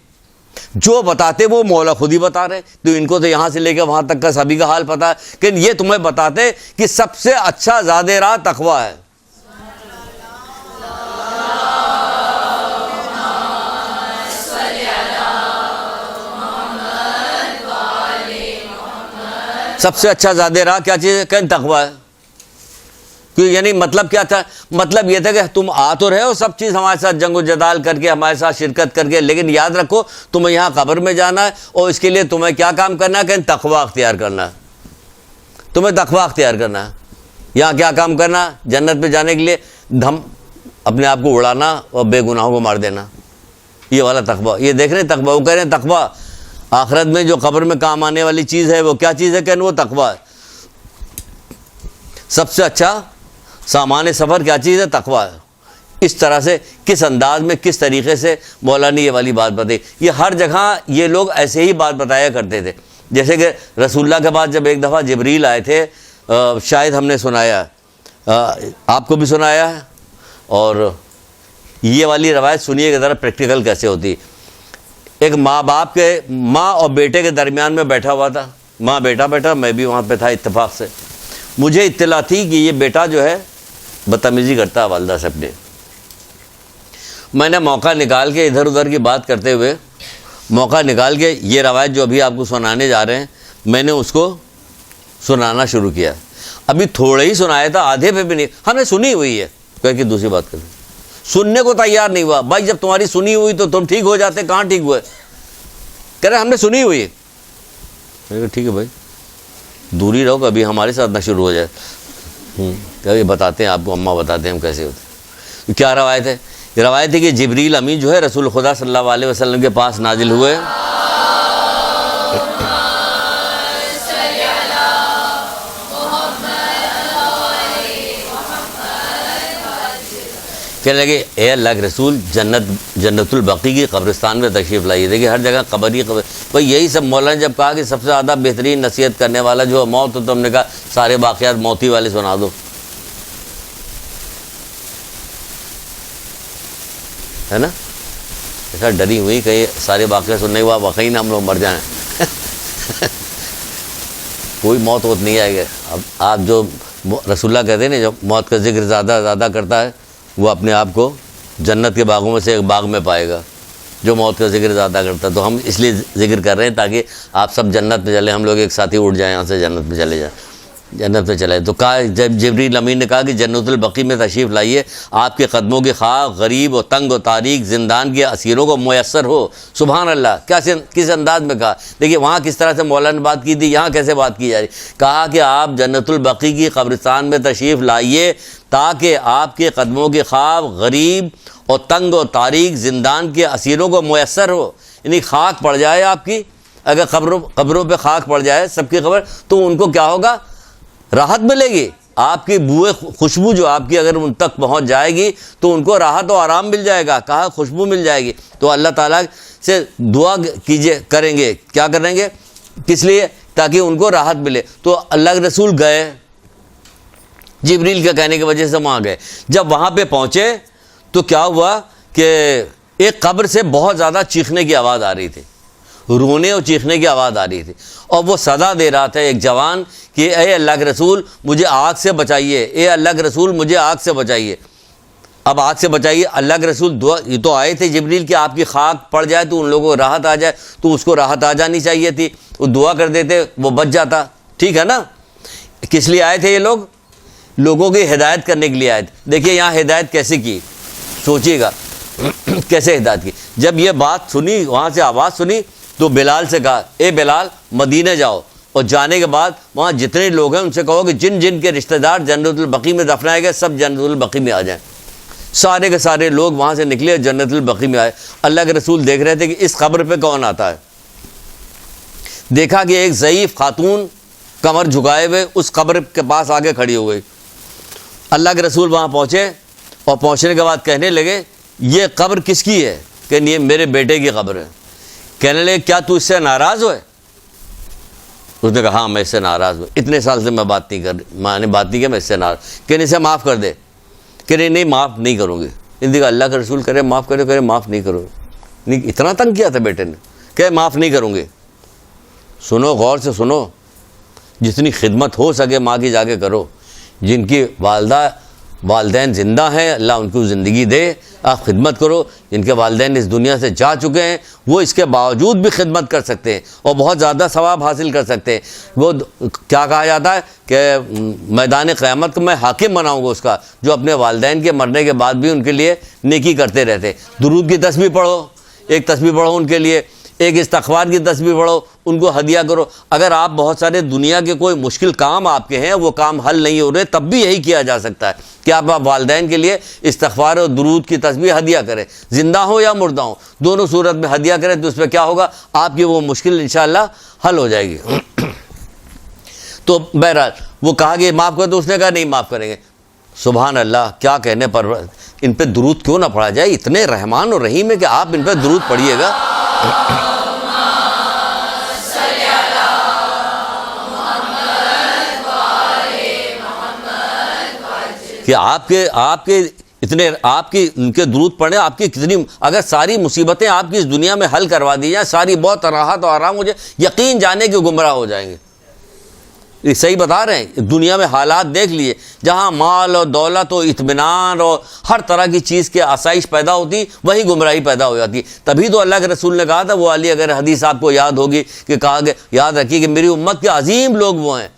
جو بتاتے وہ مولا خود ہی بتا رہے، تو ان کو تو یہاں سے لے کے وہاں تک کا سبھی کا حال پتا ہے، کہ یہ تمہیں بتاتے کہ سب سے اچھا زیادہ راہ تقویٰ ہے۔ سب سے اچھا زیادہ راہ کیا چیز ہے؟ کہ تقویٰ ہے۔ یعنی مطلب کیا تھا؟ مطلب یہ تھا کہ تم آ تو رہے ہو سب چیز ہمارے ساتھ جنگ و جدال کر کے، ہمارے ساتھ شرکت کر کے، لیکن یاد رکھو تمہیں یہاں قبر میں جانا ہے، اور اس کے لیے تمہیں کیا کام کرنا ہے کہ تقویٰ اختیار کرنا ہے، تمہیں تقویٰ اختیار کرنا ہے۔ یہاں کیا کام کرنا؟ جنت میں جانے کے لیے دھم اپنے آپ کو اڑانا اور بے گناہوں کو مار دینا، یہ والا تقویٰ۔ یہ دیکھ رہے ہیں تقویٰ، وہ کہہ رہے ہیں تقویٰ آخرت میں جو قبر میں کام آنے والی چیز ہے وہ کیا چیز ہے؟ کہ وہ تقویٰ ہے۔ سب سے اچھا سامان سفر کیا چیز ہے؟ تقویٰ ہے۔ اس طرح سے کس انداز میں کس طریقے سے مولا نے یہ والی بات بتائی، یہ ہر جگہ یہ لوگ ایسے ہی بات بتایا کرتے تھے۔ جیسے کہ رسول اللہ کے بعد جب ایک دفعہ جبریل آئے تھے، شاید ہم نے سنایا، آپ کو بھی سنایا ہے، اور یہ والی روایت سنیے کہ ذرا پریکٹیکل کیسے ہوتی۔ ایک ماں باپ کے، ماں اور بیٹے کے درمیان میں بیٹھا ہوا تھا، ماں بیٹا بیٹھا، میں بھی وہاں پہ تھا اتفاق سے۔ مجھے اطلاع تھی کہ یہ بیٹا جو ہے بدتمیزی کرتا ہے والدہ سے اپنے۔ میں نے موقع نکال کے ادھر ادھر کی بات کرتے ہوئے موقع نکال کے یہ روایت جو ابھی آپ کو سنانے جا رہے ہیں، میں نے اس کو سنانا شروع کیا۔ ابھی تھوڑے ہی سنایا تھا، آدھے پہ بھی نہیں، ہمیں سنی ہوئی ہے، کہہ کے دوسری بات کریں، سننے کو تیار نہیں ہوا۔ بھائی جب تمہاری سنی ہوئی تو تم ٹھیک ہو جاتے، کہاں ٹھیک ہوئے؟ کہہ رہے ہم نے سنی ہوئی ہے۔ میں کہا ٹھیک ہے بھائی، دوری رہو، کبھی ہمارے ساتھ نہ شروع ہو جائے۔ کبھی بتاتے ہیں آپ کو، اماں بتاتے ہیں ہم کیسے ہوتے۔ کیا روایت ہے؟ یہ روایت ہے کہ جبریل امین جو ہے رسول خدا صلی اللہ علیہ وسلم کے پاس نازل ہوئے، کہنے لگے اے اللہ کے رسول جنت البقیع کی قبرستان میں تشریف لائیے۔ دیکھیے ہر جگہ قبر ہی قبر۔ بھائی یہی سب مولانا جب کہا کہ سب سے زیادہ بہترین نصیحت کرنے والا جو موت ہو، تو ہم نے کہا سارے واقعات موتی والے سنا دو، ہے نا؟ ایسا ڈری ہوئی کہ یہ سارے واقعات سننے کے بعد واقعی نہ ہم لوگ مر جائیں۔ کوئی موت ہوت نہیں آئے گا۔ اب آپ جو رسول اللہ کہتے ہیں نا، جو موت کا ذکر زیادہ کرتا ہے وہ اپنے آپ کو جنت کے باغوں میں سے ایک باغ میں پائے گا، جو موت کا ذکر زیادہ کرتا ہے۔ تو ہم اس لیے ذکر کر رہے ہیں تاکہ آپ سب جنت میں چلیں، ہم لوگ ایک ساتھ ہی اٹھ جائیں یہاں سے، جنت میں چلے جائیں، جنت میں چلے۔ تو کہا، جب جبریل امین نے کہا کہ جنت البقیع میں تشریف لائیے، آپ کے قدموں کی خاک غریب و تنگ و تاریک زندان کے اسیروں کو میسر ہو۔ سبحان اللہ، کس انداز میں کہا۔ دیکھیے وہاں کس طرح سے مولانا نے بات کی تھی، یہاں کیسے بات کی جا رہی۔ کہا کہ آپ جنت البقیع کی قبرستان میں تشریف لائیے تاکہ آپ کے قدموں کی خاک غریب اور تنگ و تاریک زندان کے اسیروں کو میسر ہو، یعنی خاک پڑ جائے آپ کی، اگر قبروں پہ خاک پڑ جائے سب کی قبر، تو ان کو کیا ہوگا؟ راحت ملے گی۔ آپ کی بوئے خوشبو جو آپ کی اگر ان تک پہنچ جائے گی تو ان کو راحت و آرام مل جائے گا، کہا خوشبو مل جائے گی۔ تو اللہ تعالیٰ سے دعا کیجیے، کریں گے، کیا کریں گے؟ کس لیے؟ تاکہ ان کو راحت ملے۔ تو اللہ کے رسول گئے، جبریل کے کہنے کی وجہ سے وہاں گئے۔ جب وہاں پہ پہنچے تو کیا ہوا کہ ایک قبر سے بہت زیادہ چیخنے کی آواز آ رہی تھی، رونے اور چیخنے کی آواز آ رہی تھی، اور وہ صدا دے رہا تھا ایک جوان کہ اے اللہ کے رسول مجھے آگ سے بچائیے، اے اللہ کے رسول مجھے آگ سے بچائیے۔ اب آگ سے بچائیے، اللہ کے رسول دعا، یہ تو آئے تھے جبریل کہ آپ کی خاک پڑ جائے تو ان لوگوں کو راحت آ جائے، تو اس کو راحت آ جانی چاہیے تھی، وہ دعا کر دیتے وہ بچ جاتا، ٹھیک ہے نا؟ کس لیے آئے تھے یہ لوگ؟ لوگوں کی ہدایت کرنے کے لیے آئے تھے۔ دیکھیے یہاں ہدایت کیسے کی، سوچیے گا کیسے ہدایت کی۔ جب یہ بات سنی، وہاں سے آواز سنی، تو بلال سے کہا اے بلال مدینہ جاؤ، اور جانے کے بعد وہاں جتنے لوگ ہیں ان سے کہو کہ جن جن کے رشتہ دار جنت البقیع میں دفنائے گئے سب جنت البقیع میں آ جائیں۔ سارے کے سارے لوگ وہاں سے نکلے، جنت البقیع میں آئے۔ اللہ کے رسول دیکھ رہے تھے کہ اس قبر پہ کون آتا ہے۔ دیکھا کہ ایک ضعیف خاتون کمر جھکائے ہوئے اس قبر کے پاس آگے کھڑی ہو گئی۔ اللہ کے رسول وہاں پہنچے، اور پہنچنے کے بعد کہنے لگے یہ قبر کس کی ہے؟ کہ یہ میرے بیٹے کی قبر ہے۔ کہنے لگے کیا تو اس سے ناراض ہوئے؟ اس نے کہا ہاں میں اس سے ناراض ہوں، اتنے سال سے میں بات نہیں کی، میں اس سے ناراض۔ کہ اسے معاف کر دے۔ کہ نہیں معاف نہیں کروں گی۔ ان نے کہا اللہ کا رسول کرے معاف کرے، کرے معاف نہیں کرو۔ نہیں، اتنا تنگ کیا تھا بیٹے نے کہ معاف نہیں کروں گے۔ سنو، غور سے سنو، جتنی خدمت ہو سکے ماں کی جا کے کرو۔ جن کی والدین زندہ ہیں اللہ ان کو زندگی دے، آپ خدمت کرو. جن کے والدین اس دنیا سے جا چکے ہیں وہ اس کے باوجود بھی خدمت کر سکتے ہیں اور بہت زیادہ ثواب حاصل کر سکتے ہیں. وہ کیا کہا جاتا ہے کہ میدان قیامت کو میں حاکم بناؤں گا اس کا, جو اپنے والدین کے مرنے کے بعد بھی ان کے لیے نیکی کرتے رہتے. درود کی تسبیح پڑھو, ایک تسبیح پڑھو ان کے لیے, ایک استغفار کی تسبیح پڑھو, ان کو ہدیہ کرو. اگر آپ بہت سارے دنیا کے کوئی مشکل کام آپ کے ہیں, وہ کام حل نہیں ہو رہے, تب بھی یہی کیا جا سکتا ہے کہ آپ والدین کے لیے استغفار اور درود کی تسبیح ہدیہ کریں, زندہ ہوں یا مردہ ہوں, دونوں صورت میں ہدیہ کریں. تو اس پہ کیا ہوگا, آپ کی وہ مشکل انشاءاللہ حل ہو جائے گی. تو بہرحال وہ کہا کہ معاف کر دو, اس نے کہا نہیں معاف کریں گے. سبحان اللہ, کیا کہنے پر ان پہ درود کیوں نہ پڑھا جائے, اتنے رحمان اور رحیم ہے کہ آپ ان پہ درود پڑھیے گا. کہ آپ کے اتنے آپ کی ان کے درود پڑھیں, آپ کی کتنی, اگر ساری مصیبتیں آپ کی اس دنیا میں حل کروا دی جائیں, ساری بہت راحت و آرام ہو جائے, یقین جانے کہ گمراہ ہو جائیں گے. یہ صحیح بتا رہے ہیں. دنیا میں حالات دیکھ لیے, جہاں مال اور دولت و اطمینان اور ہر طرح کی چیز کے آسائش پیدا ہوتی, وہی گمراہی پیدا ہو جاتی. تبھی تو اللہ کے رسول نے کہا تھا, وہ علی اگر حدیث آپ کو یاد ہوگی, کہ کہا کہ یاد رکھیے کہ میری امت کے عظیم لوگ وہ ہیں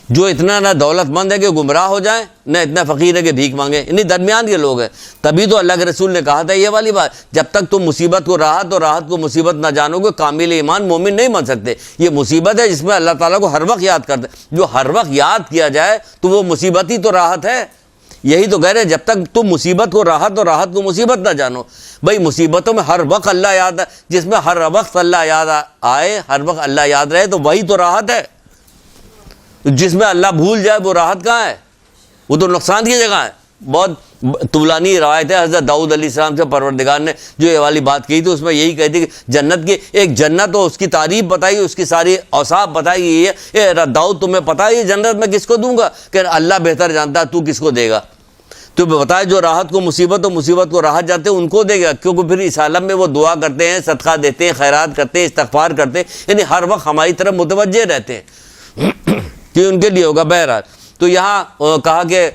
جو اتنا نہ دولت مند ہے کہ گمراہ ہو جائیں, نہ اتنا فقیر ہے کہ بھیک مانگیں, انہیں درمیان کے لوگ ہیں. تبھی تو اللہ کے رسول نے کہا تھا یہ والی بات, جب تک تم مصیبت کو راحت اور راحت کو مصیبت نہ جانو گے, کامل ایمان مومن نہیں بن سکتے. یہ مصیبت ہے جس میں اللہ تعالیٰ کو ہر وقت یاد کرتے, جو ہر وقت یاد کیا جائے تو وہ مصیبت ہی تو راحت ہے. یہی تو کہہ رہے ہیں, جب تک تم مصیبت کو راحت اور راحت کو مصیبت نہ جانو. بھائی مصیبتوں میں ہر وقت اللہ یاد ہے, جس میں ہر وقت اللہ یاد آئے, ہر وقت اللہ یاد رہے, تو وہی تو راحت ہے. جس میں اللہ بھول جائے وہ راحت کہاں ہے, وہ تو نقصان کی جگہ ہے. بہت طولانی روایت ہے, حضرت داؤد علیہ السلام سے پروردگار نے جو یہ والی بات کہی تھی, اس میں یہی کہی تھی کہ جنت کی ایک جنت ہو, اس کی تعریف بتائی, اس کی ساری اوصاف بتائی. یہ اے داؤد تمہیں پتہ ہے یہ جنت میں کس کو دوں گا, کہ اللہ بہتر جانتا ہے تو کس کو دے گا. تو بتائے جو راحت کو مصیبت و مصیبت کو راحت جانتے ہیں ان کو دے گا, کیونکہ پھر اس عالم میں وہ دعا کرتے ہیں, صدقہ دیتے ہیں, خیرات کرتے ہیں, استغفار کرتے ہیں, یعنی ہر وقت ہماری طرف متوجہ رہتے ہیں کہ ان کے لیے ہوگا. بہرحال تو یہاں کہا کہ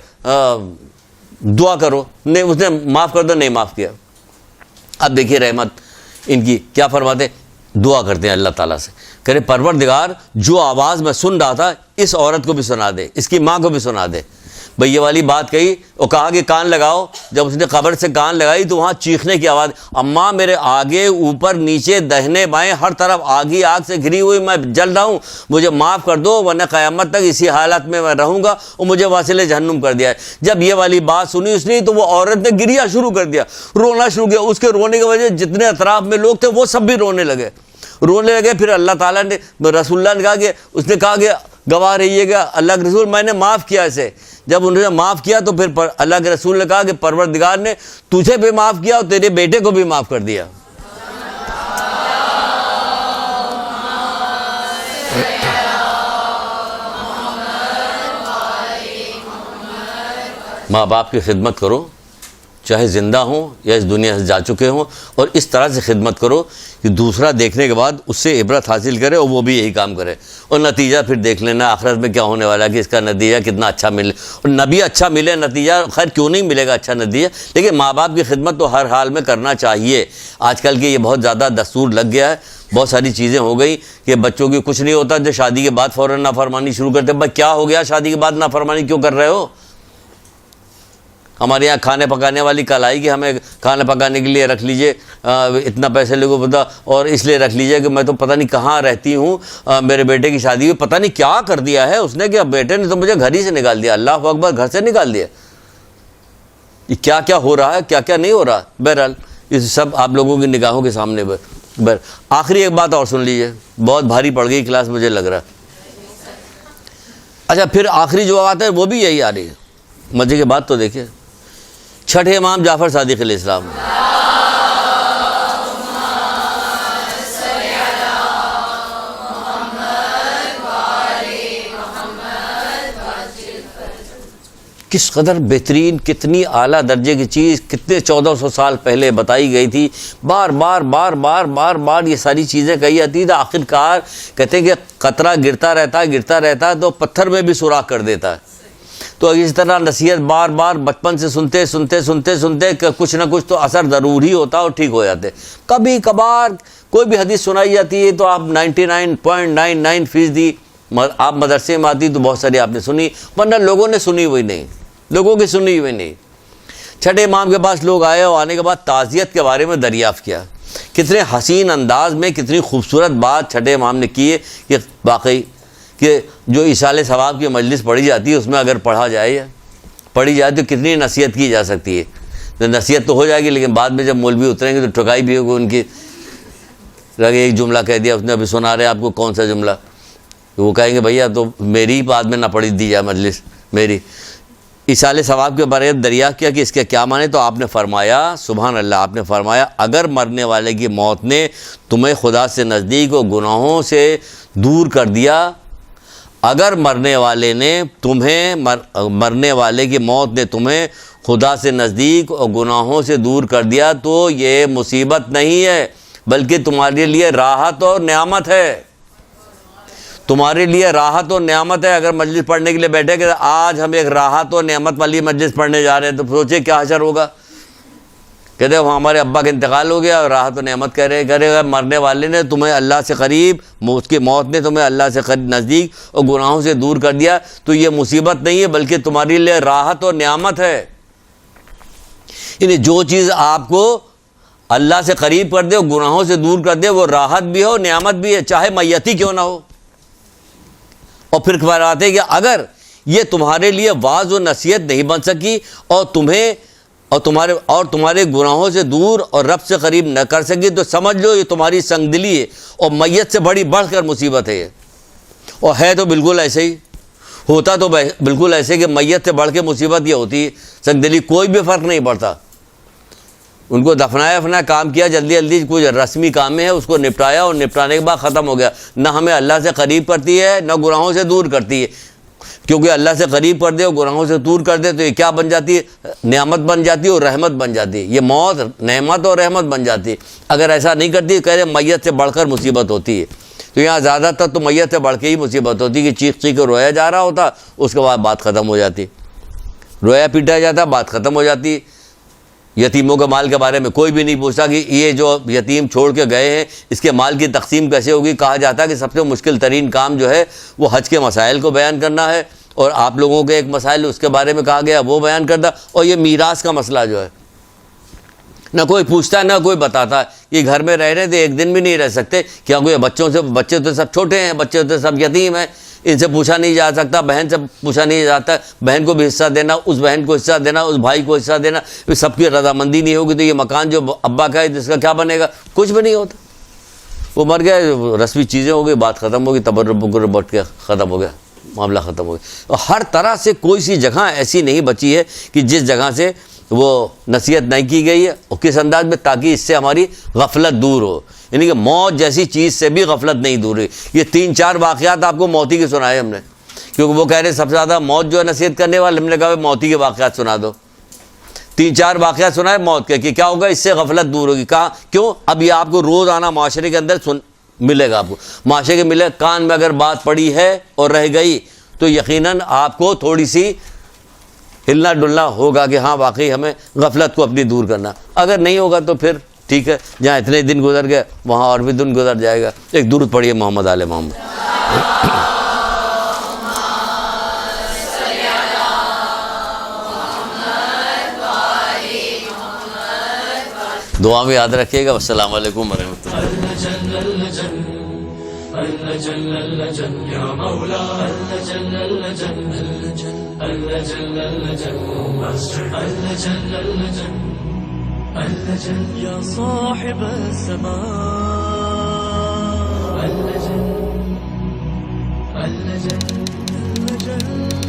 دعا کرو, نہیں اس نے معاف کر دو, نہیں معاف کیا. اب دیکھیے رحمت ان کی کیا فرماتے, دعا کرتے ہیں اللہ تعالیٰ سے, کرے پروردگار جو آواز میں سن رہا تھا اس عورت کو بھی سنا دے, اس کی ماں کو بھی سنا دے. بھئی یہ والی بات کہی اور کہا کہ کان لگاؤ. جب اس نے قبر سے کان لگائی تو وہاں چیخنے کی آواز, اماں میرے آگے اوپر نیچے دہنے بائیں ہر طرف آگ ہی آگ سے گھری ہوئی, میں جل رہا ہوں, مجھے معاف کر دو ورنہ قیامت تک اسی حالت میں رہوں گا, اور مجھے واصل جہنم کر دیا ہے. جب یہ والی بات سنی اس نے تو وہ عورت نے گریا شروع کر دیا, رونا شروع کیا. اس کے رونے کی وجہ جتنے اطراف میں لوگ تھے وہ سب بھی رونے لگے. پھر اللہ تعالیٰ نے, رسول اللہ نے کہا کہ اس نے کہا کہ گواہ رہیے گا اللہ کے رسول میں نے معاف کیا اسے. جب انہوں نے معاف کیا تو پھر اللہ کے رسول نے کہا کہ پروردگار نے تجھے بھی معاف کیا اور تیرے بیٹے کو بھی معاف کر دیا. ماں باپ کی خدمت کرو, چاہے زندہ ہوں یا اس دنیا سے جا چکے ہوں, اور اس طرح سے خدمت کرو کہ دوسرا دیکھنے کے بعد اس سے عبرت حاصل کرے اور وہ بھی یہی کام کرے. اور نتیجہ پھر دیکھ لینا آخرت میں کیا ہونے والا ہے, کہ اس کا نتیجہ کتنا اچھا ملے. اور نبی اچھا ملے نتیجہ, خیر کیوں نہیں ملے گا اچھا نتیجہ, لیکن ماں باپ کی خدمت تو ہر حال میں کرنا چاہیے. آج کل کے یہ بہت زیادہ دستور لگ گیا ہے, بہت ساری چیزیں ہو گئی کہ بچوں کی کچھ نہیں ہوتا, جو شادی کے بعد فوراً نافرمانی شروع کرتے. بھائی کیا ہو گیا, شادی کے بعد نافرمانی کیوں کر رہے ہو؟ ہمارے یہاں کھانے پکانے والی کل آئی کہ ہمیں کھانا پکانے کے لیے رکھ لیجئے, اتنا پیسے لے کو پتا, اور اس لیے رکھ لیجئے کہ میں تو پتہ نہیں کہاں رہتی ہوں, میرے بیٹے کی شادی ہوئی, پتہ نہیں کیا کر دیا ہے اس نے کہ بیٹے نے تو مجھے گھر ہی سے نکال دیا. اللہ اکبر, گھر سے نکال دیا. یہ کیا کیا ہو رہا ہے, کیا کیا نہیں ہو رہا. بہرحال یہ سب آپ لوگوں کی نگاہوں کے سامنے. آخری ایک بات اور سن لیجئے, بہت بھاری پڑ گئی کلاس مجھے لگ رہا. اچھا پھر آخری جو بات ہے وہ بھی یہی آ رہی ہے. مزے کی بات تو دیکھیے, چھٹے امام جعفر صادق علیہ السلام, کس قدر بہترین, کتنی اعلیٰ درجے کی چیز, کتنے 1400 سال پہلے بتائی گئی تھی. بار بار بار بار بار بار یہ ساری چیزیں کہی جاتی تھی. آخر کار کہتے ہیں کہ قطرہ گرتا رہتا ہے تو پتھر میں بھی سوراخ کر دیتا ہے. تو اس طرح نصیحت بار بار بچپن سے سنتے سنتے سنتے سنتے کہ کچھ نہ کچھ تو اثر ضرور ہی ہوتا اور ٹھیک ہو جاتے. کبھی کبھار کوئی بھی حدیث سنائی جاتی ہے تو آپ 99.99% آپ مدرسے میں آتی تو بہت ساری آپ نے سنی, ورنہ لوگوں نے سنی ہوئی نہیں, لوگوں کی سنی ہوئی نہیں. چھٹے امام کے پاس لوگ آئے اور آنے کے بعد تعزیت کے بارے میں دریافت کیا. کتنے حسین انداز میں کتنی خوبصورت بات چھٹے امام نے کی ہے کہ واقعی کہ جو ایصال ثواب کی مجلس پڑھی جاتی ہے اس میں اگر پڑھی جائے تو کتنی نصیحت کی جا سکتی ہے. تو نصیحت تو ہو جائے گی, لیکن بعد میں جب مولوی اتریں گے تو ٹھکائی بھی ہوگی ان کی. ایک جملہ کہہ دیا اس نے, ابھی سنا رہے آپ کو کون سا جملہ, تو وہ کہیں گے بھیا تو میری ہی بعد میں نہ پڑھی دی جائے مجلس میری. ایصال ثواب کے بارے میں دریافت کیا کہ اس کے کیا معنی, تو آپ نے فرمایا سبحان اللہ, آپ نے فرمایا اگر مرنے والے کی موت نے تمہیں خدا سے نزدیک اور گناہوں سے دور کر دیا, اگر مرنے والے کی موت نے تمہیں خدا سے نزدیک اور گناہوں سے دور کر دیا تو یہ مصیبت نہیں ہے بلکہ تمہارے لیے راحت اور نعمت ہے. تمہارے لیے راحت اور نعمت ہے. اگر مجلس پڑھنے کے لیے بیٹھے کہ آج ہم ایک راحت اور نعمت والی مجلس پڑھنے جا رہے ہیں تو سوچے کیا حشر ہوگا. کہتے ہیں ہمارے ابا کا انتقال ہو گیا اور راحت و نعمت کہہ رہے اگر مرنے والے نے تمہیں اللہ سے قریب, اس کی موت نے تمہیں اللہ سے قریب نزدیک اور گناہوں سے دور کر دیا تو یہ مصیبت نہیں ہے بلکہ تمہارے لیے راحت اور نعمت ہے. یعنی جو چیز آپ کو اللہ سے قریب کر دے اور گناہوں سے دور کر دے وہ راحت بھی ہو نعمت بھی ہے, چاہے میتی کیوں نہ ہو. اور پھر فرماتے ہیں کہ اگر یہ تمہارے لیے واعظ و نصیحت نہیں بن سکی اور تمہارے گناہوں سے دور اور رب سے قریب نہ کر سکی تو سمجھ لو یہ تمہاری سنگ دلی ہے اور میت سے بڑھ کر مصیبت ہے یہ. اور ہے تو بالکل ایسے ہی, ہوتا تو بالکل ایسے کہ میت سے بڑھ کے مصیبت یہ ہوتی ہے. سنگ دلی کوئی بھی فرق نہیں پڑتا. ان کو دفنایا کام کیا جلدی جلدی, کوئی رسمی کام ہے اس کو نپٹایا اور نپٹانے کے بعد ختم ہو گیا. نہ ہمیں اللہ سے قریب کرتی ہے نہ گناہوں سے دور کرتی ہے, کیونکہ اللہ سے قریب کر دے اور گناہوں سے دور کر دے تو یہ کیا بن جاتی ہے, نعمت بن جاتی ہے اور رحمت بن جاتی ہے. یہ موت نعمت اور رحمت بن جاتی ہے. اگر ایسا نہیں کرتی کہہ رہے میت سے بڑھ کر مصیبت ہوتی ہے, تو یہاں زیادہ تر تو میت سے بڑھ کے ہی مصیبت ہوتی ہے کہ چیخ چیخ کے رویا جا رہا ہوتا, اس کے بعد بات ختم ہو جاتی, رویا پیٹا جاتا بات ختم ہو جاتی. یتیموں کے مال کے بارے میں کوئی بھی نہیں پوچھتا کہ یہ جو یتیم چھوڑ کے گئے ہیں اس کے مال کی تقسیم کیسے ہوگی. کہا جاتا ہے کہ سب سے مشکل ترین کام جو ہے وہ حج کے مسائل کو بیان کرنا ہے, اور آپ لوگوں کے ایک مسائل اس کے بارے میں کہا گیا وہ بیان کرنا, اور یہ میراث کا مسئلہ جو ہے نہ کوئی پوچھتا ہے نہ کوئی بتاتا ہے. یہ گھر میں رہ رہے تھے ایک دن بھی نہیں رہ سکتے کیونکہ بچے تو سب چھوٹے ہیں, بچے تو سب یتیم ہیں, ان سے پوچھا نہیں جا سکتا, بہن سے پوچھا نہیں جاتا, بہن کو بھی حصہ دینا, اس بہن کو حصہ دینا, اس بھائی کو حصہ دینا, سب کی رضامندی نہیں ہوگی تو یہ مکان جو ابا کا ہے جس کا کیا بنے گا, کچھ بھی نہیں ہوتا. وہ مر گیا, رسمی چیزیں ہو گئی, بات ختم ہو گئی, تبرک بٹ کے ختم ہو گیا, معاملہ ختم ہو گیا. اور ہر طرح سے کوئی سی جگہ ایسی نہیں بچی ہے کہ جس جگہ سے وہ نصیحت نہیں کی گئی ہے, اور کس انداز میں, تاکہ اس سے ہماری غفلت دور ہو. یعنی کہ موت جیسی چیز سے بھی غفلت نہیں دور ہے. یہ 3-4 واقعات آپ کو موتی کے سنائے ہم نے, کیونکہ وہ کہہ رہے سب سے زیادہ موت جو ہے نصیحت کرنے والے, ہم نے کہا موتی کے واقعات سنا دو. 3-4 واقعات سنائے موت کے کہ کیا ہوگا, اس سے غفلت دور ہوگی. کہاں کیوں, اب یہ آپ کو روز آنا معاشرے کے اندر ملے گا, آپ کو معاشرے کے ملے, کان میں اگر بات پڑی ہے اور رہ گئی تو یقیناً آپ کو تھوڑی سی ہلنا ڈلنا ہوگا کہ ہاں واقعی ہمیں غفلت کو اپنی دور کرنا. اگر نہیں ہوگا تو پھر ٹھیک ہے, جہاں اتنے دن گزر گئے وہاں اور بھی دن گزر جائے گا. ایک درود پڑھیے محمد آل محمد. دعا میں یاد رکھیے گا. السلام علیکم ورحمۃ اللجن يا صاحب السماء اللجن اللجن اللجن